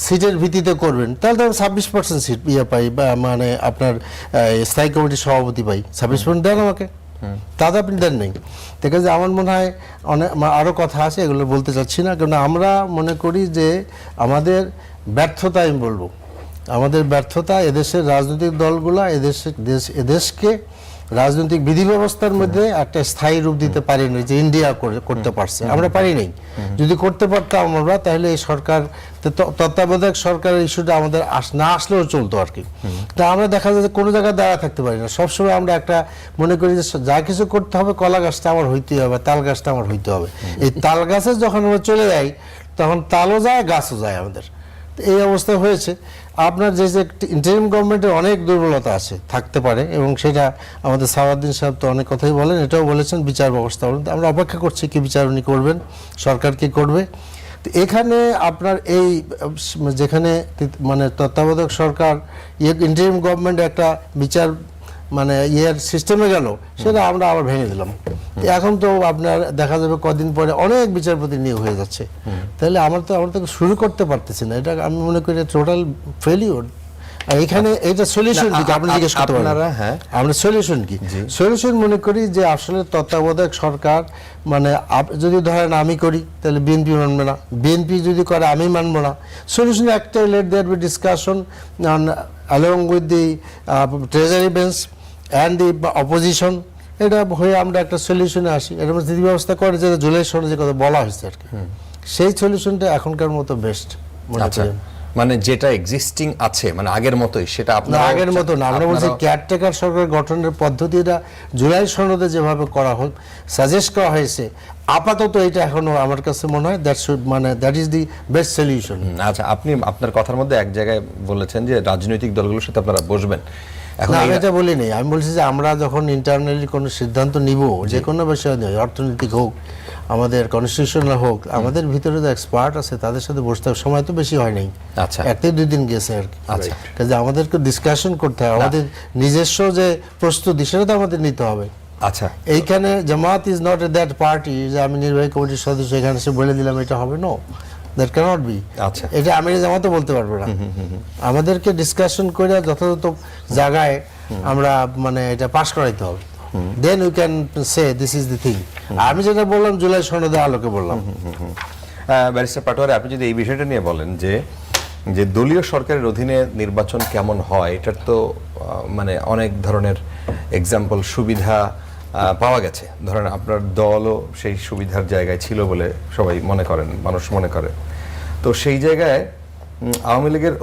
সিটের ভিত্তিতে করবেন, তাহলে তো 26% সিট পাই, বা মানে আপনার স্থায়ী কমিটির সভাপতি পাই, 26% দেন আমাকে, তা তো আপনি দেন নেই। ঠিক আছে, আমার মনে হয় অনেক আরও কথা আছে, এগুলো বলতে চাচ্ছি না, কারণ আমরা মনে করি যে আমাদের ব্যর্থতা, আমি বলবো আমাদের ব্যর্থতা, এদেশের রাজনৈতিক দলগুলা এদেশকে রাজনৈতিক বিধি ব্যবস্থার মধ্যে একটা স্থায়ী রূপ দিতে পারেনি, যে ইন্ডিয়া করতে পারছে, আমরা পারি নাই। যদি করতে পারতাম আমরা, তাহলে এই সরকার, তত্ত্বাবধায়ক সরকারের ইস্যুটা আমাদের না আসলেও চলতো আর কি। তা আমরা দেখা যায় যে কোনো জায়গায় দাঁড়া থাকতে পারি না, সবসময় আমরা একটা মনে করি যে যা কিছু করতে হবে, কলা গাছটা আমার হইতে হবে, তাল গাছটা আমার হইতে হবে। এই তাল গাছে যখন আমরা চলে যাই, তখন তালও যায়, গাছও যায় আমাদের। এই অবস্থা হয়েছে। আপনার যে ইন্টারিম গভর্নমেন্টের অনেক দুর্বলতা আছে, থাকতে পারে, এবং সেটা আমাদের সাওয়াদ্দিন সাহেব তো অনেক কথাই বলেন, এটাও বলেছেন বিচার ব্যবস্থা বলেন। আমরা অপেক্ষা করছি কি বিচার উনি করবেন, সরকার কি করবে। তো এখানে আপনার এই যেখানে মানে তত্ত্বাবধায়ক সরকার ইন্টারিম গভর্নমেন্ট একটা বিচার মানে সিস্টেমে গেল, সেটা আমরা আবার ভেঙে দিলাম। এখন তো আপনার দেখা যাবে কদিন পরে অনেক বিচারপতি নিয়োগ হয়ে যাচ্ছে, তাহলে আমরা তো শুরু করতে পারতেছি না। এটা আমি মনে করি টোটাল ফেলিওর। এখানে এটা সলিউশন কি আপনি জিজ্ঞেস করতে পারেন, আমরা সলিউশন কি? সলিউশন মনে করি যে আসলে তত্ত্বাবধায়ক সরকার মানে যদি ধরেন আমি করি, তাহলে বিএনপি মানবে না, বিএনপি যদি করে আমি মানবো না। সলিউশন একটাই, let there be discussion along with the treasury bench and the opposition. এটা হয়ে আমরা একটা সলিউশনে আসি। এর মধ্যে নীতি ব্যবস্থা করে, যেটা জুলাই সনে যে কথা বলা হয়েছে আর কি, সেই সলিউশনটা এখনকার মতো বেস্ট মনে করি। মানে যেটা এক্সিস্টিং আছে, মানে আগের মতোই, সেটা আপনারা আগের মতো না। আমরা বলছি কেয়ারটেকার সরকার গঠনের পদ্ধতিটা জুলাই সনদে যেভাবে করা হোক, সাজেস্ট করা হয়েছে, আপাতত এটা এখনো আমার কাছে মনে হয় that is the best solution. আচ্ছা, আপনি আপনার কথার মধ্যে এক জায়গায় বলেছেন যে রাজনৈতিক দলগুলোর সাথে আপনারা বসবেন। এখন আমি এটা বলি নাই, আমি বলছি যে আমরা যখন ইন্টারনালি কোনো সিদ্ধান্ত নিব, যে কোনো বিষয় নিয়ে, অর্থনৈতিক হোক, আমাদের কনস্টিটিউশনাল হোক, আমাদের ভিতরে যে এক্সপার্ট আছে তাদের সাথে বসতে হবে। সময় তো বেশি হয় নাই, আচ্ছা, 1-2 দিন গেছে আর কি। আচ্ছা, কাজে আমাদেরকে ডিসকাশন করতে হবে, আমাদের নিজস্ব যে প্রস্তুতি সেটা তো আমাদের নিতে হবে। আচ্ছা, এইখানে Jamaat is not a that party যে আমি নির্বাহী কমিটির সদস্য, এখানে সে বলে দিলাম এটা হবে, নো, দ্যাট ক্যানট বি। আচ্ছা, এটা আমি জামাতও বলতে পারবো না। আমাদেরকে ডিসকাশন করে যথাযথ জায়গায় আমরা মানে এটা পাস করাইতে হবে, then we can say this is the thing. আমি যেটা বললাম জুলাই সনদের আলোকে বললাম। ব্যারিস্টার পাটোয়ারি, আপনি যদি এই বিষয়টা নিয়ে বলেন যে যে দলীয় সরকারের অধীনে নির্বাচন কেমন হয়, এটার তো মানে অনেক ধরনের এক্সাম্পল, সুবিধা পাওয়া গেছে। ধরেন আপনার দলও সেই সুবিধার জায়গায় ছিল বলে সবাই মনে করেন, মানুষ মনে করে। তো সেই জায়গায় আওয়ামী লীগের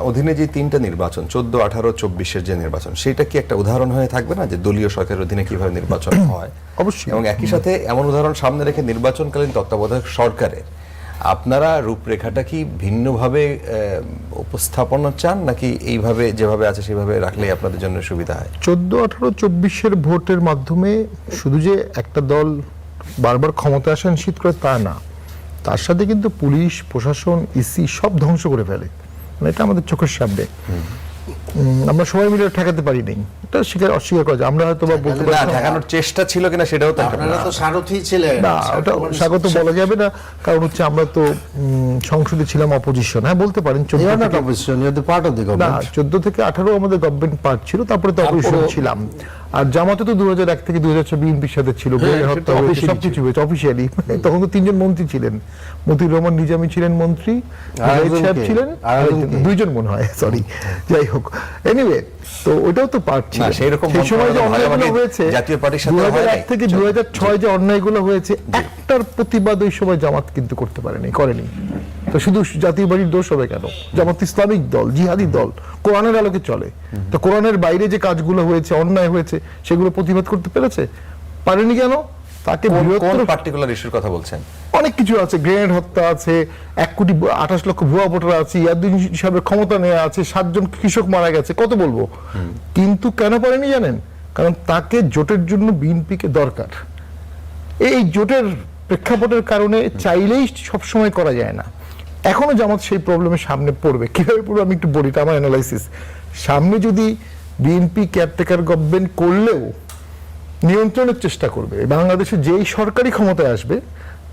অধীনে যে 3টা নির্বাচন, 14, 18, 24-এর যে নির্বাচন, সেটা কি একটা উদাহরণ হয়ে থাকবে না যে দলীয় সরকারের অধীনে কিভাবে নির্বাচন হয়? অবশ্যই। এবং একই সাথে এমন উদাহরণ সামনে রেখে নির্বাচনকালীন তত্ত্বাবধায়ক সরকারের আপনারা রূপরেখাটা কি ভিন্নভাবে উপস্থাপন চান, নাকি এইভাবে যেভাবে আছে সেভাবে রাখলেই আপনাদের জন্য সুবিধা হয়? 14, 18, 24-এর ভোটের মাধ্যমে শুধু যে একটা দল বারবার ক্ষমতা আসা নিশ্চিত করে তা না, তার সাথে কিন্তু পুলিশ, প্রশাসন, ইসি সব ধ্বংস করে ফেলে। মানে এটা আমাদের চোখের সামনে, আমরা সবাই মিলে ঠেকাতে পারি নাই, এটা অস্বীকার করা যায়। আমরা হয়তো বা বলতে পারি ঠেকানোর চেষ্টা ছিল কিনা সেটাও তো আপনারা তো সারথি ছিলেন না, ওটা স্বাগত বলা যাবে না, কারণ হচ্ছে আমরা তো সংসদে ছিলাম অপোজিশন। হ্যাঁ, বলতে পারেন 14 থেকে 18 আমাদের গভর্নমেন্ট পার্ট ছিল, তারপরে তো অপোজিশন ছিলাম। আর জামাতে তো 2001 থেকে 2006 বিএনপির সাথে ছিল, সবকিছু হয়েছে অফিসিয়ালি। তখন তো 3জন মন্ত্রী ছিলেন, মতিউর রহমান নিজামী ছিলেন মন্ত্রী, সাহেব ছিলেন, 2জন মনে হয়, সরি, যাই হোক, এনিওয়ে, তো ওইটাও তো পার্ট ছিল। সেই সময় যে অন্যায়গুলো হয়েছে 2001 থেকে 2006 যে অন্যায়গুলো হয়েছে, একটার প্রতিবাদ ওই সময় জামাত কিন্তু করতে করেনি। তো শুধু জাতীয় পার্টির দোষ হবে কেন? জামাত ইসলামিক দল, জিহাদি দল, কোরআনের আলোকে চলে। তো কোরআনের বাইরে যে কাজগুলো হয়েছে, অন্যায় হয়েছে, সেগুলো প্রতিবাদ করতে পেরেছে? পারেনি কেন? তাকে কোন পার্টিকুলার ইস্যুর কথা বলছেন? অনেক কিছু আছে, গ্রেনেড হত্যা আছে, 1,28,00,000 ভুয়া ভোটার আছে, ইয়াদুদ্দিন সাহেবের ক্ষমতা নেওয়া আছে, 7 জন কৃষক মারা গেছে, কত বলবো। কিন্তু কেন পারেনি জানেন? কারণ তাকে জোটের জন্য বিএনপিকে দরকার। এই জোটের প্রেক্ষাপটের কারণে চাইলেই সবসময় করা যায় না। এখনো জামাত সেই প্রবলেমের সামনে পড়বে। কিভাবে পড়বে আমি একটু বলি, এটা আমার অ্যানালাইসিস। সামনে যদি বিএনপি কেয়ারটেকার গভর্নমেন্ট করলেও নিয়ন্ত্রণের চেষ্টা করবে, বাংলাদেশে যেই সরকারি ক্ষমতায় আসবে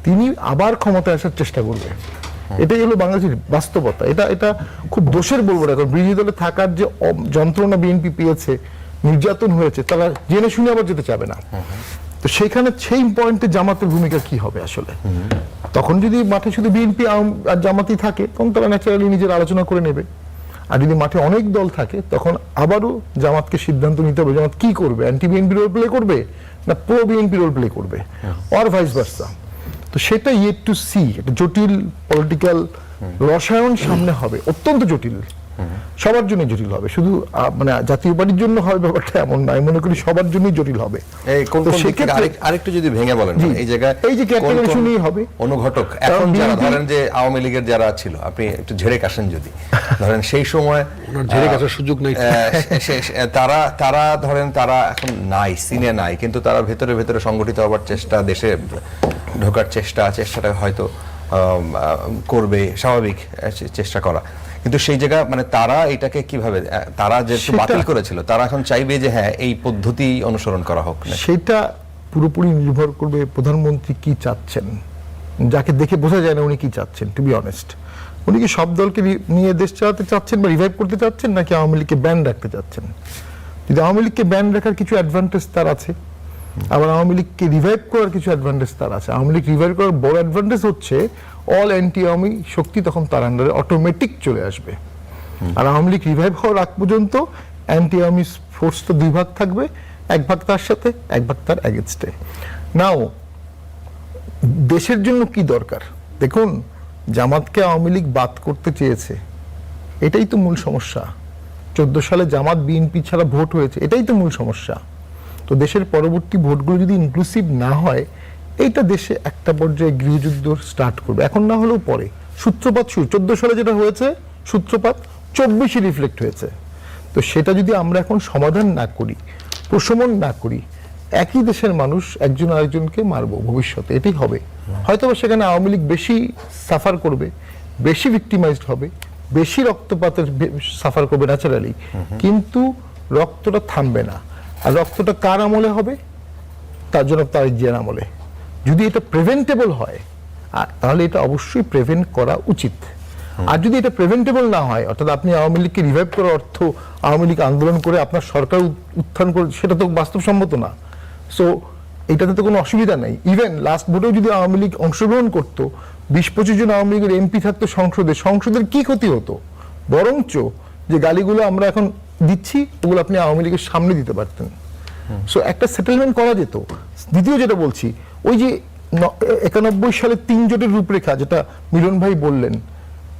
তিনি আবার ক্ষমতায় আসার চেষ্টা করবে। এটাই হলো বাংলাদেশের বাস্তবতা। এটা খুব দোষের বলবো না, কারণ বিরোধী দলে থাকার যে যন্ত্রণা বিএনপি পেয়েছে, নির্যাতন হয়েছে, তারা জেনে শুনে আবার যেতে চাবে না। তো সেইখানে সেই পয়েন্টে জামাতের ভূমিকা কি হবে আসলে? তখন যদি মাঠে শুধু বিএনপি আর জামাতই থাকে, তখন তারা ন্যাচারালি নিজের আলোচনা করে নেবে। আর যদি মাঠে অনেক দল থাকে, তখন আবারও জামাতকে সিদ্ধান্ত নিতে হবে জামাত কি করবে, অ্যান্টি বিএনপি রোল প্লে করবে না প্রো বিএনপি রোল প্লে করবে, অর ভাইস ভার্সা। তো সেটা ইয়েট টু সি। একটা জটিল পলিটিক্যাল রসায়ন সামনে হবে, অত্যন্ত জটিল, সবার জন্য জটিল হবে। শুধু মানে জাতীয় পার্টির জন্য হবে ব্যাপারটা এমন নয়, মনে করি সবার জন্যই জটিল হবে। আরেকটু যদি ভেঙে বলেন, এই জায়গায় এই যে ক্যাটাগরি শুনেই হবে অনুঘটক এখন যারা ধরেন যে আওয়ামী লীগের যারা ছিল, আপনি একটু ঝেড়ে কাশেন যদি ধরেন সেই সময় ঝেড়ে কাশার সুযোগ নেই, তারা ধরেন তারা এখন নাই, সিনে নাই, কিন্তু তারা ভেতরে ভেতরে সংগঠিত হবার চেষ্টা, দেশে ঢোকার চেষ্টাটা হয়তো করবে, স্বাভাবিক চেষ্টা করা। কিন্তু সেই জায়গা মানে তারা এটাকে কিভাবে, তারা যেহেতু বাতিল করেছিল, তারা এখন চাইবে যে হ্যাঁ এই পদ্ধতি অনুসরণ করা হোক। সেটা পুরোপুরি নির্ভর করবে প্রধানমন্ত্রী কি চাচ্ছেন, যাকে দেখে বোঝা যায় না উনি কি চাচ্ছেন। টু বি অনেস্ট, উনি কি সব দলকে নিয়ে দেশ চালাতে চাচ্ছেন বা রিভাইভ করতে চাচ্ছেন, নাকি আওয়ামী লীগকে ব্যান রাখতে চাচ্ছেন? যদি আওয়ামী লীগকে ব্যান রাখার কিছু অ্যাডভান্টেজ তার আছে, আবার আওয়ামী লীগকে রিভাইভ করার কিছু অ্যাডভান্টেজ তার আছে। আওয়ামী লীগ রিভাইভ করার বড় অ্যাডভান্টেজ হচ্ছে অল অ্যান্টি আওয়ামী শক্তি তখন তার আন্ডারে অটোমেটিক চলে আসবে। আর আওয়ামী লীগ রিভাইভ হওয়ার আগ পর্যন্ত অ্যান্টি আওয়ামী ফোর্স তো দুই ভাগ থাকবে, এক ভাগ তার সাথে, এক ভাগ তার এগেনস্টে। নাও দেশের জন্য কি দরকার? দেখুন, জামাতকে আওয়ামী লীগ বাদ করতে চেয়েছে, এটাই তো মূল সমস্যা। 14 সালে জামাত বিএনপি ছাড়া ভোট হয়েছে, এটাই তো মূল সমস্যা। তো দেশের পরবর্তী ভোটগুলো যদি ইনক্লুসিভ না হয়, এইটা দেশে একটা পর্যায়ে গৃহযুদ্ধ স্টার্ট করবে, এখন না হলেও পরে। সূত্রপাত শুরু 14 সালে যেটা হয়েছে, সূত্রপাত 24-এ রিফ্লেক্ট হয়েছে। তো সেটা যদি আমরা এখন সমাধান না করি, প্রশমন না করি, একই দেশের মানুষ একজন আরেকজনকে মারবো ভবিষ্যতে, এটাই হবে। হয়তো সেখানে আওয়ামী লীগ বেশি সাফার করবে, বেশি ভিক্টিমাইজড হবে, বেশি রক্তপাতের সাফার করবে ন্যাচারালি, কিন্তু রক্তটা থামবে না। আর রক্তটা কার আমলে হবে? তার জন্য তার জিয়ার আমলে। যদি এটা প্রিভেন্টেবল হয়, তাহলে এটা অবশ্যই প্রিভেন্ট করা উচিত। আর যদি এটা প্রিভেন্টেবল না হয়, অর্থাৎ আপনি আওয়ামী লীগকে রিভাইভ করার অর্থ আওয়ামী লীগ আন্দোলন করে আপনার সরকার উত্থান করে, সেটা তো বাস্তবসম্মত না। সো এটাতে তো কোনো অসুবিধা নেই। ইভেন লাস্ট ভোটেও যদি আওয়ামী লীগ অংশগ্রহণ করতো, 20-25 জন আওয়ামী লীগের এমপি থাকতো সংসদের কি ক্ষতি হতো? বরঞ্চ যে গালিগুলো আমরা এখন দিচ্ছি, ওগুলো আপনি আওয়ামী লীগের সামনে দিতে পারতেন। সো একটা সেটেলমেন্ট করা যেত। দ্বিতীয় যেটা বলছি, ওই যে 91 সালে 3 জোটের রূপরেখা যেটা মিলন ভাই বললেন,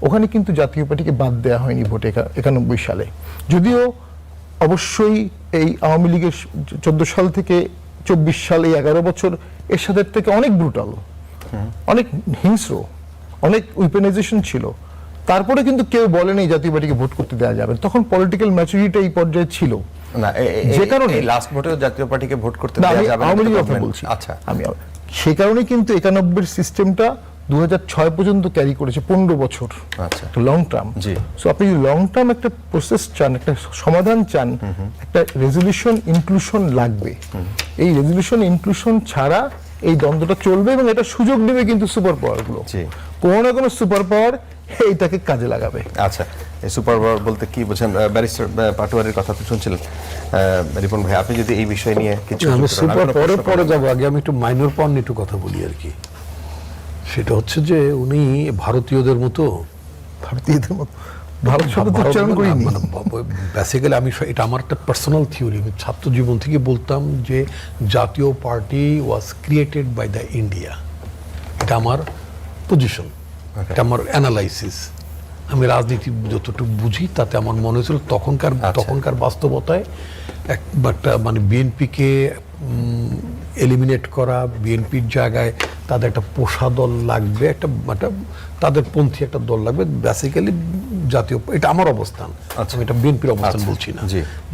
ওখানে কিন্তু জাতীয় পার্টিকে বাদ দেওয়া হয়নি ভোটে 91 সালে। যদিও অবশ্যই এই আওয়ামী লীগের 14 সাল থেকে 24 সাল, এই 11 বছর এর সাথে থেকে অনেক ব্রুটাল, অনেক হিংস্র, অনেক উইপেনাইজেশন ছিল। তারপরে কিন্তু কেউ বলেনি জাতীয় পার্টিকে ভোট করতে দেওয়া যাবে। তখন পলিটিক্যাল ম্যাচুরিটি এই পর্যায়ে ছিল না, যে কারণে লাস্ট ভোটে জাতীয় পার্টিকে ভোট করতে দেওয়া যাবে না, আওয়ামী লীগের কথা বলছি। আচ্ছা, আমি সেই কারণে কিন্তু 91 সিস্টেমটা 2006 পর্যন্ত ক্যারি করেছে, 15 বছর। আচ্ছা, তো লং টার্ম। সো আপনি যদি লং টার্ম একটা প্রসেস চান, একটা সমাধান চান, একটা রেজলিউশন ইনক্লুশন লাগবে। এই রেজলিউশন ইনক্লুশন ছাড়া এই দ্বন্দ্বটা চলবে, এবং এটা সুযোগ দেবে কিন্তু সুপার পাওয়ারগুলো, কোনো না কোনো সুপার পাওয়ার এইটাকে কাজে লাগাবে। আচ্ছা, এই সুপার পাওয়ার বলতে কি বোঝেন? ব্যারিস্টার পাটোয়ারির কথা তো শুনছিলেন রিপন ভাই, আপনি যদি এই বিষয় নিয়ে কিছু। আমি সুপার পাওয়ারের পরে যাবো, আগে আমি একটু মাইনর পাওয়ার নিয়ে একটু কথা বলি আর কি। সেটা হচ্ছে যে উনি ভারতীয়দের মতো, ভারত শব্দ উচ্চারণ করিনি। বেসিক্যালি আমি, এটা আমার একটা পার্সোনাল থিওরি, আমি ছাত্র জীবন থেকে বলতাম যে Jatiya Party was created by the India. এটা আমার পজিশন, এটা আমার অ্যানালাইসিস। আমি রাজনীতি যতটুকু বুঝি তাতে আমার মনে হয়েছিল তখনকার বাস্তবতায় একটা মানে বিএনপিকে এলিমিনেট করা, বিএনপির জায়গায় তাদের একটা পোষা দল লাগবে, একটা তাদের পন্থী একটা দল লাগবে। বেসিক্যালি জাতীয়, এটা আমার অবস্থান, আমি এটা বিএনপির অবস্থান বলছি না।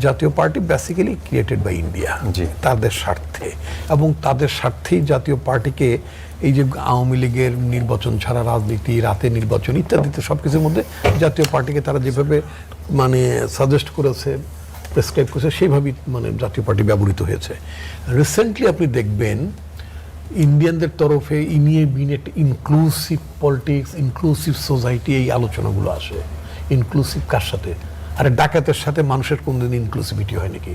Jatiya Party basically created by India, তাদের স্বার্থে। স্বার্থে, এবং তাদের স্বার্থেই জাতীয় পার্টিকে এই যে আওয়ামী লীগের নির্বাচন ছাড়া রাজনীতি, রাতে নির্বাচন ইত্যাদিতে সব কিছুর মধ্যে জাতীয় পার্টিকে তারা যেভাবে মানে সাজেস্ট করেছে, প্রেসক্রাইব করেছে, সেইভাবেই মানে জাতীয় পার্টি ব্যবহৃত হয়েছে। রিসেন্টলি আপনি দেখবেন ইন্ডিয়ানদের তরফে ইনিয়ে বিনে ইনক্লুসিভ পলিটিক্স, ইনক্লুসিভ সোসাইটি, এই আলোচনাগুলো আসে। ইনক্লুসিভ কার সাথে? আরে ডাকাতের সাথে মানুষের কোনদিন ইনক্লুসিভিটি হয় নাকি?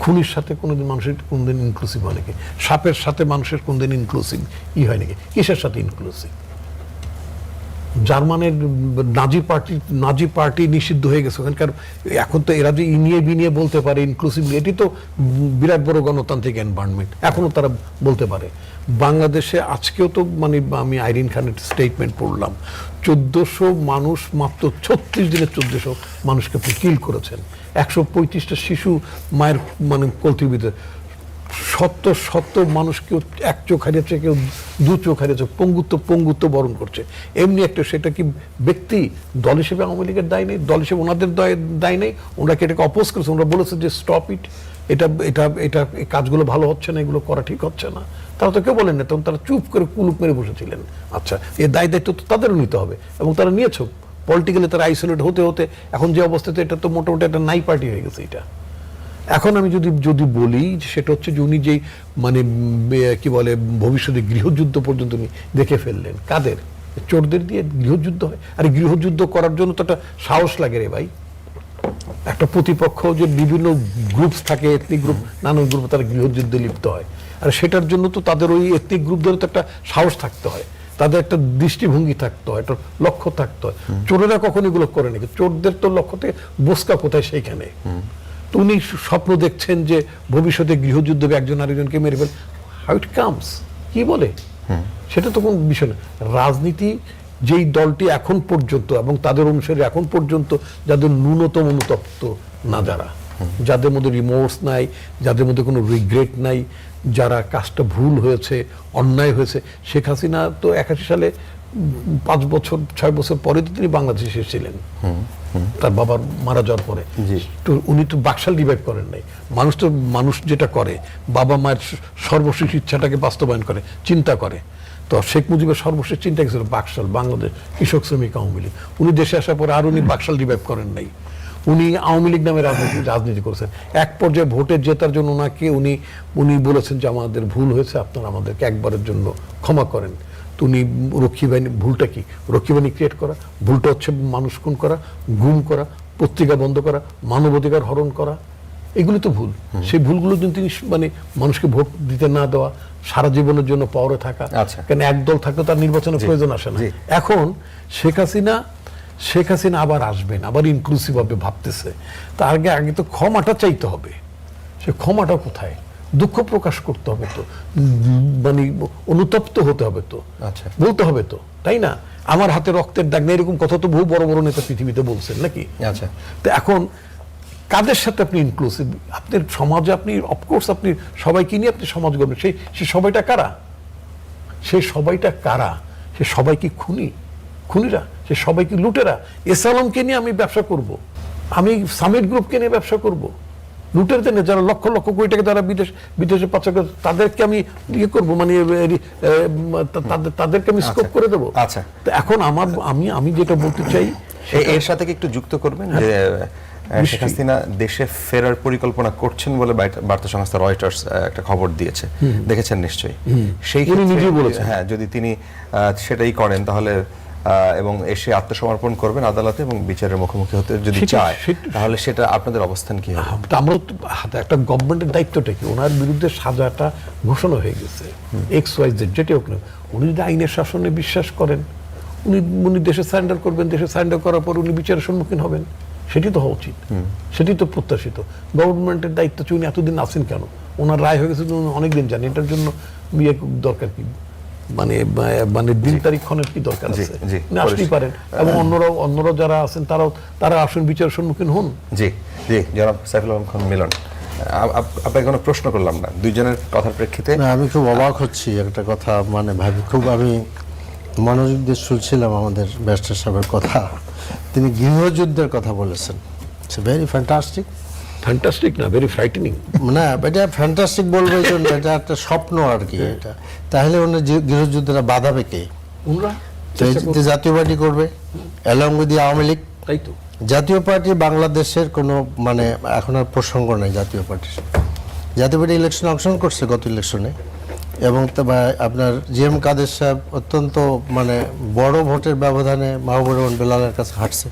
খুনির সাথে কোনোদিন মানুষের কোনদিন ইনক্লুসিভ হয় নাকি? সাপের সাথে মানুষের কোনদিন ইনক্লুসিভ হয় নাকি? কিসের সাথে ইনক্লুসিভ? জার্মানের নাজি পার্টি নিষিদ্ধ হয়ে গেছে ওখানকার। এখন তো এরা যে ইনিয়ে বিনিয়ে বলতে পারে ইনক্লুসিভলি, এটি তো বিরাট বড় গণতান্ত্রিক এনভায়রনমেন্ট, এখনো তারা বলতে পারে। বাংলাদেশে আজকেও তো মানে আমি আইরিন খানের স্টেটমেন্ট পড়লাম, 1400 মানুষ মাত্র 36 দিনে 1400 মানুষকে কিল করেছেন, 135টা শিশু মায়ের মানে কলতির ভিতরে, শত মানুষ, কেউ এক চোখ হারিয়েছে, কেউ দু চোখ হারিয়েছে, পঙ্গুত্ব বরণ করছে। এমনি একটা, সেটা কি ব্যক্তি দল হিসেবে আওয়ামী লীগের দায় নেই? দল হিসেবে ওনাদের দায় নেই? ওনারা কি এটাকে অপোজ করেছে? ওনারা বলেছে যে স্টপ ইট, এটা এই কাজগুলো ভালো হচ্ছে না, এগুলো করা ঠিক হচ্ছে না। তারা তো কেউ বলেন না, তখন তারা চুপ করে কুলুপ মেরে বসেছিলেন। আচ্ছা, এই দায়িত্ব তো তাদেরও নিতে হবে, এবং তারা নিয়েছে। পলিটিক্যালি তারা আইসোলেট হতে হতে এখন যে অবস্থাতে, এটা তো মোটামুটি একটা নাই পার্টি হয়ে গেছে এটা। এখন আমি যদি বলি সেটা হচ্ছে যে উনি যেই মানে কি বলে ভবিষ্যতে গৃহযুদ্ধ পর্যন্ত উনি দেখে ফেললেন। কাদের? চোরদের দিয়ে গৃহযুদ্ধ হয়? আরে গৃহযুদ্ধ করার জন্য তো একটা সাহস লাগে রে ভাই। একটা প্রতিপক্ষ যে বিভিন্ন গ্রুপস থাকে, এথনিক গ্রুপ, নানান গ্রুপ, তারা গৃহযুদ্ধে লিপ্ত হয়। আর সেটার জন্য তো তাদের ওই এথনিক গ্রুপদের তো একটা সাহস থাকতে হয়, তাদের একটা দৃষ্টিভঙ্গি থাকতে হয়, একটা লক্ষ্য থাকতে হয়। চোরেরা কখন এগুলো করে নাকি? চোরদের তো লক্ষ্য থেকে বোসকা কোথায় সেইখানে। উনি স্বপ্ন দেখছেন যে ভবিষ্যতে গৃহযুদ্ধ একজন আরেকজনকে মেরে ফেল। হাউ ইট কামস, কি বলে? সেটা তো কোনো বিষয় না। রাজনীতি যেই দলটি এখন পর্যন্ত এবং তাদের অনুসারে এখন পর্যন্ত যাদের ন্যূনতম অনুতপ্ত না, যাদের মধ্যে রিমোর্স নাই, যাদের মধ্যে কোনো রিগ্রেট নাই, যারা কাজটা ভুল হয়েছে, অন্যায় হয়েছে। শেখ হাসিনা তো 81 সালে 5 বছর 6 বছর পরে তো তিনি বাংলাদেশে এসেছিলেন, তার বাবার মারা যাওয়ার পরে। তো উনি তো বাকশাল রিভাইভ করেন নাই। মানুষ যেটা করে, বাবা মায়ের সর্বশেষ ইচ্ছাটাকে বাস্তবায়ন করে, চিন্তা করে। তো শেখ মুজিবের সর্বশেষ চিন্তা ছিল বাকশাল, বাংলাদেশ কৃষক শ্রমিক আওয়ামী লীগ। উনি দেশে আসার পরে আর উনি বাকশাল রিভাইভ করেন নাই, উনি আওয়ামী লীগ নামে রাজনীতি করেছেন। এক পর্যায়ে ভোটে জেতার জন্য ওনাকে উনি বলেছেন যে আমাদের ভুল হয়েছে, আপনারা আমাদেরকে একবারের জন্য ক্ষমা করেন। তো উনি রক্ষী বাহিনী, ভুলটা কি? রক্ষী বাহিনী ক্রিয়েট করা। ভুলটা হচ্ছে মানুষ খুন করা, গুম করা, পত্রিকা বন্ধ করা, মানবাধিকার হরণ করা, এগুলো তো ভুল। সেই ভুলগুলো যদি তিনি মানে মানুষকে ভোট দিতে না দেওয়া, সারা জীবনের জন্য পাওয়ারে থাকা, কেন একদল থাকলে তার নির্বাচনের প্রয়োজন আসে না। এখন শেখ হাসিনা আবার আসবেন, আবার ইনক্লুসিভ ভাবে ভাবতেছে। তার আগে তো ক্ষমাটা চাইতে হবে। সে ক্ষমাটা কোথায়? দুঃখ প্রকাশ করতে হবে তো, মানে অনুতপ্ত হতে হবে তো, বলতে হবে তো, তাই না? আমার হাতে রক্তের দাগ নেই, এরকম কথা তো বহু বড় বড় নেতা পৃথিবীতে বলছেন নাকি? আচ্ছা, তো এখন কাদের সাথে আপনি ইনক্লুসিভ? আপনার সমাজে আপনি অফকোর্স আপনি সবাইকে নিয়ে আপনি সমাজ গড়বেন। সে সবাইটা কারা? সে সবাই কি খুনিরা? সে সবাই কি লুটেরা? এসালামকে নিয়ে আমি ব্যবসা করব? আমি সামিট গ্রুপকে নিয়ে ব্যবসা করব? লুটেরদের নিয়ে, যারা লক্ষ লক্ষ কোটি টাকা তারা বিদেশে পাচার করে, তাদেরকে আমি ইয়ে করবো, মানে তাদেরকে আমি স্কোপ করে দেবো। আচ্ছা, তো এখন আমি যেটা বলতে চাই, এর সাথে কি একটু যুক্ত করবেন যে শেখ হাসিনা দেশে ফেরার পরিকল্পনা করছেন বলে বার্তা সংস্থা রয়টার্স একটা খবর দিয়েছে, দেখেছেন নিশ্চয়ই। সেই নিজেই বলেছেন, হ্যাঁ, যদি তিনি সেটাই করেন তাহলে এবং এসে আত্মসমর্পণ করবেন আদালতে এবং বিচারের মুখোমুখি হতে যদি চায়, তাহলে সেটা আপনাদের অবস্থান কি হবে? আমরা একটা গভর্নমেন্টের দায়িত্বটা কি? ওনার বিরুদ্ধে সাজাটা ঘোষণা হয়ে গেছে, XYZ যেটা হোক না, উনি যদি আইনের শাসনে বিশ্বাস করেন, উনি দেশে সারেন্ডার করবেন। দেশে সারেন্ডার করার পর উনি বিচারের সম্মুখীন হবেন। সেটি তো হওয়া উচিত, সেটি তো প্রত্যাশিত। গভর্নমেন্টের দায়িত্ব উনি এতদিন আছেন কেন? ওনার রায় হয়ে গেছে অনেকদিন জানি, এটার জন্য দরকার কি? মানে দিন তারিখ ক্ষণের কি দরকার আছে? আসতেই পারেন, এবং অন্যরা যারা আছেন তারা আসুন, বিচারের সম্মুখীন হন। জি জি, জনাব সাইফুল আলম খান মিলন, আপনাকে কোনো প্রশ্ন করলাম না, দুইজনের কথার প্রেক্ষিতে আমি খুব অবাক হচ্ছি একটা কথা, মানে ভাবি খুব আমি মনোযোগ দিয়ে শুনছিলাম আমাদের ব্যারিস্টার সাহেবের কথা। তিনি গৃহযুদ্ধের কথা বলেছেন, ইটস ভেরি ফ্যান্টাস্টিক। ফ্যান্টাস্টিক না, ভেরি ফ্রাইটেনিং। না, এটা ফ্যান্টাস্টিক বলবো এই জন্য, এটা একটা স্বপ্ন আর কি এটা। তাহলে অন্য গৃহযুদ্ধরা বাধাবে কে? তো এই যে জাতীয় পার্টি করবে অ্যালং উইথ দি আওয়ামী লীগ। তাই তো জাতীয় পার্টি বাংলাদেশের কোনো মানে এখন আর প্রসঙ্গ নেই জাতীয় পার্টির। জাতীয় পার্টি ইলেকশনে অংশগ্রহণ করছে গত ইলেকশনে, এবং আপনার জিএম কাদের সাহেব অত্যন্ত মানে বড় ভোটের ব্যবধানে মাহবুব রহমান বেলালের কাছে হাঁটছে।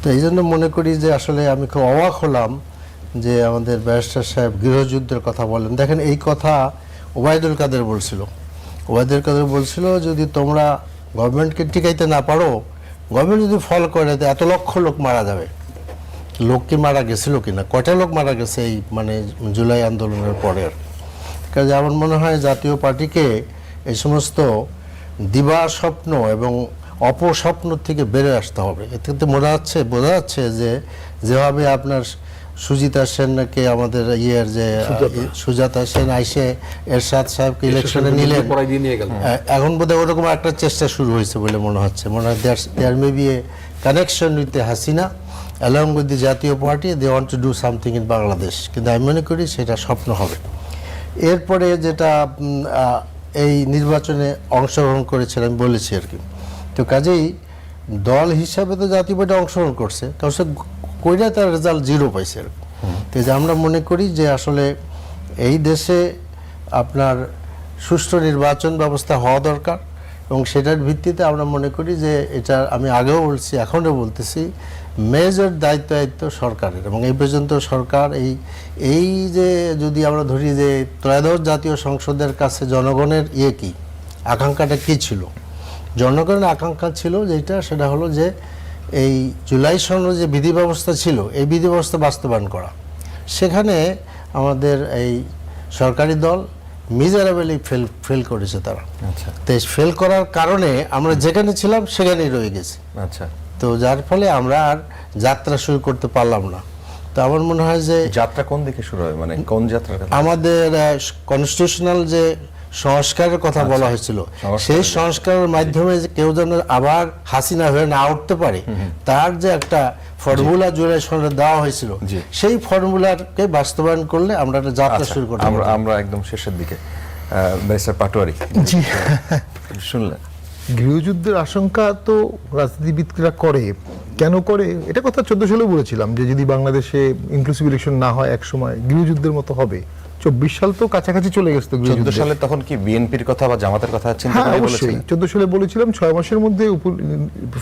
তো এই জন্য মনে করি যে আসলে আমি খুব অবাক হলাম যে আমাদের ব্যারিস্টার সাহেব গৃহযুদ্ধের কথা বলেন। দেখেন, এই কথা ওবায়দুল কাদের বলছিল। ওবায়দুল কাদের বলছিল যদি তোমরা গভর্নমেন্টকে টিকাইতে না পারো, গভর্নমেন্ট যদি ফল করে তো এত লক্ষ লোক মারা যাবে। লোক কি মারা গেছিল কিনা, কয়টা লোক মারা গেছে এই মানে জুলাই আন্দোলনের পরে। কাজে আমার মনে হয় জাতীয় পার্টিকে এই সমস্ত দিবা স্বপ্ন এবং অপস্বপ্ন থেকে বেরোয় আসতে হবে। এতে কিন্তু বোঝা যাচ্ছে যে যেভাবে আপনার সুজিতা সেনকে আমাদের ইয়ের যে সুজাতা সেন আইসে এরশাদ সাহেবকে ইলেকশনে নিলেন, এখন বোধহয় ওরকম একটা চেষ্টা শুরু হয়েছে বলে মনে হচ্ছে। মনে হয় there may be a connection with Hasina along with the Jatiya Party, they want to do something in Bangladesh. কিন্তু আমি মনে করি সেটা স্বপ্ন হবে। এরপরে যেটা এই নির্বাচনে অংশগ্রহণ করেছিল আমি বলেছি আর কি। তো কাজেই দল হিসাবে তো জাতীয় পার্টি অংশগ্রহণ করছে, কারণ সে কইরা তার রেজাল্ট 0 পাইছে আর কি। তো যে আমরা মনে করি যে আসলে এই দেশে আপনার সুষ্ঠু নির্বাচন ব্যবস্থা হওয়া দরকার, এবং সেটার ভিত্তিতে আমরা মনে করি যে এটা আমি আগেও বলছি এখনও বলতেছি, মেজর দায়িত্ব সরকারের। এবং এই পর্যন্ত সরকার এই যে যদি আমরা ধরি যে ত্রয়োদশ জাতীয় সংসদের কাছে জনগণের কি আকাঙ্ক্ষাটা কী ছিল, জনগণের আকাঙ্ক্ষা ছিল যেটা, সেটা হলো যে এই জুলাই সনদ যে বিধি ব্যবস্থা ছিল এই বিধি ব্যবস্থা বাস্তবায়ন করা। সেখানে আমাদের এই সরকারি দল মিজারেবলি ফেল করেছে তারা। আচ্ছা, তো ফেল করার কারণে আমরা যেখানে ছিলাম সেখানেই রয়ে গেছি। আচ্ছা, তো যার ফলে আমরা আর যাত্রা শুরু করতে পারলাম না। তো আমার মনে হয় যে যাত্রা কোন দিকে শুরু হয়, মানে কোন যাত্রার কথা? আমাদের কনস্টিটিউশনাল যে সংস্কারের কথা বলা হয়েছিল, সেই সংস্কারের মাধ্যমে যে কেউ যেন আবার হাসিনা হয়ে না উঠতে পারে, তার যে একটা ফর্মুলা জুলাই সনদে দেওয়া হয়েছিল, সেই ফর্মুলাকে বাস্তবায়ন করলে আমরা একটা যাত্রা শুরু করতে পারব। আমরা একদম শেষের দিকে ব্যারিস্টার পাটোয়ারি জি, শুনলেন। গৃহযুদ্ধের আশঙ্কা তো রাজনীতিবিদরা করে, কেন করে এটা কথা 14 সালেও বলেছিলাম যে যদি বাংলাদেশে ইনক্লুসিভ ইলেকশন না হয় এক সময় গৃহযুদ্ধের মতো হবে। 24 সাল তো কাছাকাছি চলে গেছে। 14 সালে তখন কি বিএনপির কথা বা জামাতের কথা চিন্তা হ্যাঁ, করে অবশ্যই বলেছিলেন? 14 সালে বলেছিলাম 6 মাসের মধ্যে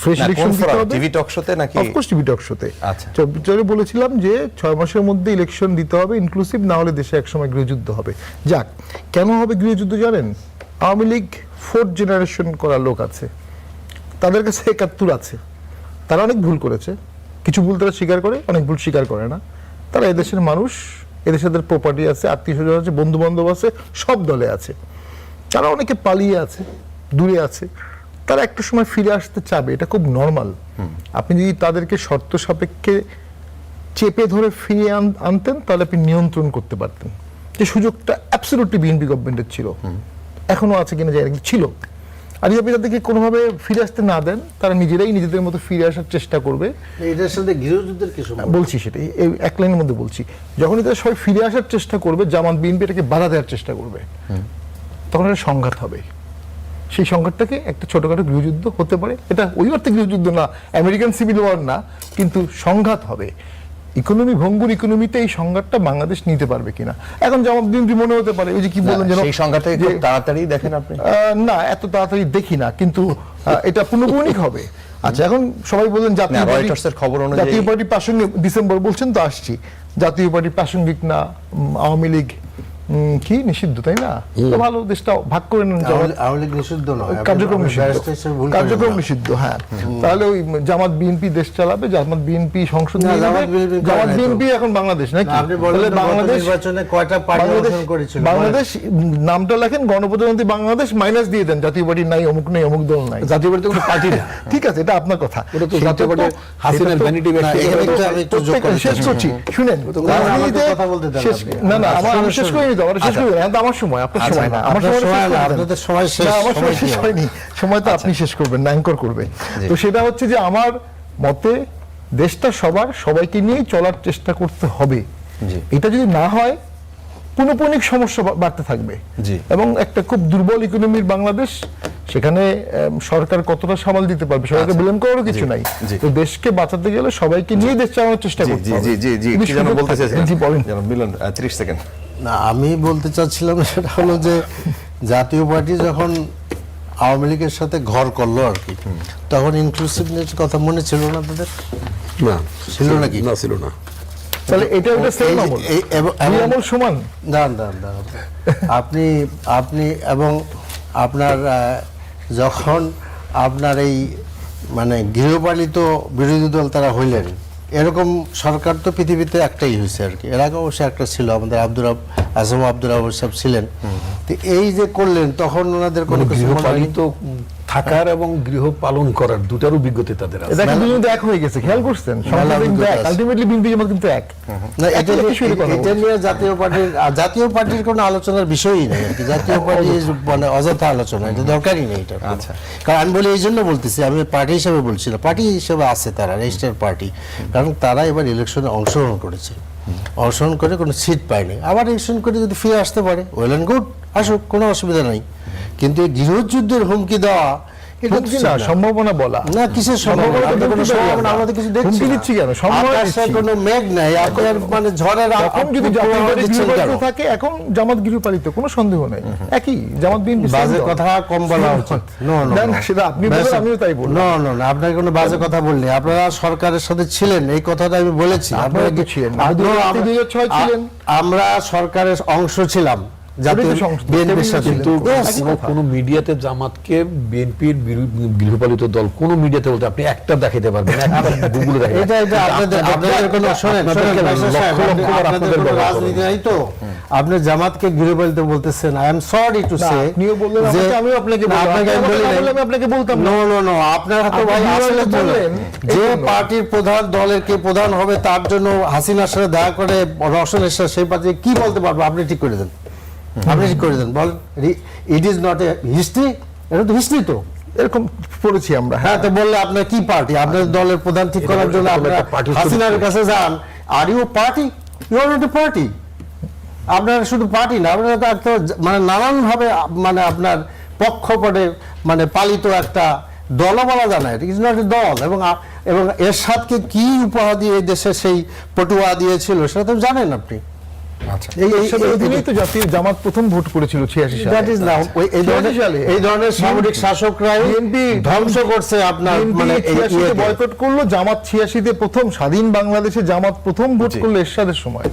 ফ্রেশ ইলেকশন দিতে হবে। টিভি টক শোতে নাকি? অফকোর্স টিভি টক শোতে। আচ্ছা, 14 বলেছিলাম যে 6 মাসের মধ্যে ইলেকশন দিতে হবে ইনক্লুসিভ, না হলে দেশে একসময় গৃহযুদ্ধ হবে। যাক, কেন হবে গৃহযুদ্ধ জানেন? আওয়ামী লীগ 4th জেনারেশন করা লোক আছে, তাদের কাছে 71 আছে। তারা অনেক ভুল করেছে, কিছু ভুল তারা স্বীকার করে, অনেক ভুল স্বীকার করে না। তারা এদেশের মানুষ, এদেশে তাদের প্রপার্টি আছে, আত্মীয় স্বজন আছে, বন্ধু বান্ধব আছে, সব দলে আছে। তারা অনেকে পালিয়ে আছে, দূরে আছে, তারা একটা সময় ফিরে আসতে চাবে, এটা খুব নর্মাল। আপনি যদি তাদেরকে শর্ত সাপেক্ষে চেপে ধরে ফিরিয়ে আনতেন তাহলে আপনি নিয়ন্ত্রণ করতে পারতেন। যে সুযোগটা অ্যাবসলিউটলি বিএনপি গভর্নমেন্টের ছিল, এখনো আছে কিনা জানি না, ছিল। আর যদি আপনি তাদেরকে কোনোভাবে ফিরে আসতে না দেন, তারা নিজেরাই নিজেদের মতো ফিরে আসার চেষ্টা করবে। এটার সাথে গৃহযুদ্ধের কি সম্পর্ক? বলছি সেটাই, এই এক লাইনের মধ্যে বলছি। যখনই তারা সবাই ফিরে আসার চেষ্টা করবে, জামাত বিএনপি এটাকে বাধা দেওয়ার চেষ্টা করবে, তখন একটা সংঘাত হবে। সেই সংঘাতটাকে একটা ছোটখাটো গৃহযুদ্ধ হতে পারে। এটা ওই অর্থে গৃহযুদ্ধ না, আমেরিকান সিভিল ওয়ার না, কিন্তু সংঘাত হবে। ইকোনমি ভঙ্গুর ইকোনমিতে এই সংঘাতটা বাংলাদেশ নিতে পারবে কিনা এখন জামাত বিএনপি মনে হতে পারে। ওই যে কি বললেন যেন সেই সংঘাতে খুব তাড়াতাড়ি দেখেন আপনি? না, এত তাড়াতাড়ি দেখি না, কিন্তু এটা পুনঃপৌনিক হবে। আচ্ছা, এখন সবাই বললেন জাতীয় রয়টার্সের খবর অনুযায়ী জাতীয় পার্টি প্রাসঙ্গিক, ডিসেম্বর বলছেন তো আসছি, জাতীয় পার্টি প্রাসঙ্গিক না, আওয়ামী লীগ কি নিষিদ্ধ, তাই না? তো ভালো, দেশটা ভাগ করে নেন। আওয়ামী লীগ নিষিদ্ধ নয়, কার্যক্রম নিষিদ্ধ, কার্যক্রম নিষিদ্ধ। হ্যাঁ, তাহলে ওই জামাত বিএনপি দেশ চালাবে, জামাত বিএনপি সংসদ, জামাত বিএনপি এখন বাংলাদেশ নাকি? বাংলাদেশ নামটা লেখেন গণপ্রজাতন্ত্রী বাংলাদেশ, মাইনাস দিয়ে দেন জাতীয় পার্টি নাই, অমুক নেই, অমুক দল নাই। জাতীয় পার্টি তো কোনো পার্টি না। ঠিক আছে, এটা আপনার কথা। ওটা তো জাতীয় পার্টি হাসিনার ভ্যানিটি ব্যাগ। শেষ করছি, শুনেন। না না, আমি শেষ করে নিতে, শেষ করে আমার সময়, আপনার সময় না, আমার সময় শেষ হয়নি, সময় তো আপনি শেষ করবেন না, অ্যাঙ্কর করবে। তো সেটা হচ্ছে যে আমার মতে দেশটা সবার, সবাইকে নিয়েই চলার চেষ্টা করতে হবে। জি। এটা যদি না হয় পুনঃপুনিক সমস্যা বাড়তে থাকবে। জি। এবং একটা খুব দুর্বল ইকোনমির বাংলাদেশ, সেখানে সরকার কতটা সামাল দিতে পারবে, সবাইকে ব্লেম করারও কিছু নাই। জি। তো দেশকে বাঁচাতে গেলে সবাইকে নিয়ে দেশ চালানোর চেষ্টা জি করতে জি হবে। জি জি জি যদি কি যেন সুযোগ বলতে থাকে- চাইছিলেন জি বলেন। জনাব মিলন, 30 সেকেন্ড। না, আমি বলতে চাচ্ছিলাম সেটা হলো যে জাতীয় পার্টি যখন আওয়ামী লীগের সাথে ঘর করলো আর কি, তখন ইনক্লুসিভনেস কথা মনে ছিল না তাদের? না ছিল নাকি? না, ছিল না। তাহলে এটা একটা সেম এই যে- আমল, এই- এবং- দুই আমল সমান। দাঁড়ান দাঁড়ান দাঁড়ান। আপনি আপনি এবং আপনার যখন আপনার এই মানে গৃহপালিত বিরোধী দল তারা হইলেন, এরকম সরকার তো পৃথিবীতে একটাই হয়েছে আর কি। এর আগে অবশ্যই একটা ছিল, আমাদের আজম আব্দুর রাব সাহেব ছিলেন। তো এই যে করলেন, তখন ওনাদের কোনো মানে কিছু মনে হয়নি? গৃহপালিত থাকার এবং গৃহ পালন করার দুটার অভিজ্ঞতা তাদের আছে। এটা কিন্তু দুজনে এক হয়ে গেছে, খেয়াল করছেন? অভিজ্ঞতা আছে। আলটিমেটলি বিএনপি জামাত কিন্তু এক। না, এটা একই নিয়ে- বিষয়ে কথা এটা নিয়ে জাতীয় পার্টির কোনো আলোচনার বিষয়ই নেই আর কি। জাতীয় পার্টি মানে অযথা আলোচনা, এটা দরকারই নেই এটা। আচ্ছা। কারণ আমি বলি এই জন্য বলতেছি, আমি পার্টি হিসেবে বলছি না, পার্টি হিসেবে আছে তারা রেজিস্টার্ড পার্টি, কারণ তারা এবার ইলেকশনে অংশগ্রহণ করেছে, অংশগ্রহণ করে কোনো সিট পায়নি, আবার ইলেকশন করে যদি ফিরে আসতে পারে ওয়েল অ্যান্ড গুড, আসুক, কোনো অসুবিধা নাই। কিন্তু এই গৃহযুদ্ধের হুমকি দেওয়া, এটা হুমকি উচিত না, না। সম্ভাবনা বলা। না, কিসের সম্ভাবনা? সম্ভাবনা আমরা কোনো হুমকি সম্ভাবনা দেওয়া। আমাদের কিছু দেখছি হুমকি না। দিচ্ছি কেন? সম্ভাবনা আকাশে দিচ্ছি। কোনো মেঘ নাই, আপনার মানে ঝড়ের তখন যদি জামাত গৃহপালিত থাকে, এখন জামাত গৃহপালিত, কোনো সন্দেহ নাই। একই জামাত বিএনপি বাজে কথা কম বলা উচিত। নো নো দেন, সেটা আপনি বলেন, আমিও তাই বললাম। নো নো না, আপনার কোনো বাজে কথা বলনি। আপনারা সরকারের সাথে ছিলেন, এই কথাটা আমি বলেছি। আপনারা তো ছিলেন। আর আপনি ধরো 2006 ছিলেন। আমরা সরকারের অংশ ছিলাম, জাতীয় ওটাই তো সংসদ, বিএনপির টেবিলে সাথে। কিন্তু Yes, কোনো মিডিয়াতে জামাতকে বিএনপির গৃহপালিত দল কোন মিডিয়াতে বলতে আপনি একটা দেখাইতে পারবেন, একটা গুগলে দেখাইতে এটা এটা আপনাদের কোনো শোনেন আপনাদেরকে শোনেন, লক্ষ সাহেব, লক্ষ বার আপনাদের আপনাদের কোনো ব্যবহার করেন। রাজনীতি নাই তো। আপনি জামাতকে গৃহপালিত বলতেছেন, আই এম সরি টু না, সে। আপনিও বললেন আমাকে, আমিও আপনাকে বললাম। আপনাকে আমি আপনি বলি আমাকে নাই। বললে আমি আপনাকে বলতাম না। নো নো নো, আপনার হাতে আপনি ভাই যেভাবে আসলে বললেন, বললেন এই যে জন্য। পার্টির প্রধান দলের কে প্রধান হবে, তার জন্য হাসিনার সাথে দেখা করে রসনের সাথে সেই পার্টি কি বলতে পারবো? আপনি ঠিক করে দেন, আপনি ঠিক করে দেন, বলেন। It is not a history, এটা তো হিস্ট্রি তো। এরকম পড়েছি আমরা। হ্যাঁ, তো বললে আপনার কি পার্টি? আপনার দলের প্রধান ঠিক করার জন্য এটা আপনারা একটা party হাসিনার কাছে যান। Are you party? You are not a party. আপনারা শুধু পার্টি না, আপনারা তো একটা মানে নানান ভাবে মানে আপনার পক্ষপটে মানে পালিত একটা দলও বলা যায় না। ইট ইজ নট এ দল। এবং এরশাদকে কি উপহার দিয়ে এই দেশে সেই পটুয়া দিয়েছিল সেটা তো জানেন আপনি। আচ্ছা। এরশাদের অধীনেই তো জাতীয় জামাত প্রথম ভোট করেছিল 86 সালে। দ্যাট ইজ না, এই ধরনের সামরিক শাসকরাই বিএনপি ধ্বংস করছে আপনার মানে এই বয়কট করলো, জামাত 86-তে প্রথম স্বাধীন বাংলাদেশে জামাত প্রথম ভোট করলো এরশাদের সময়।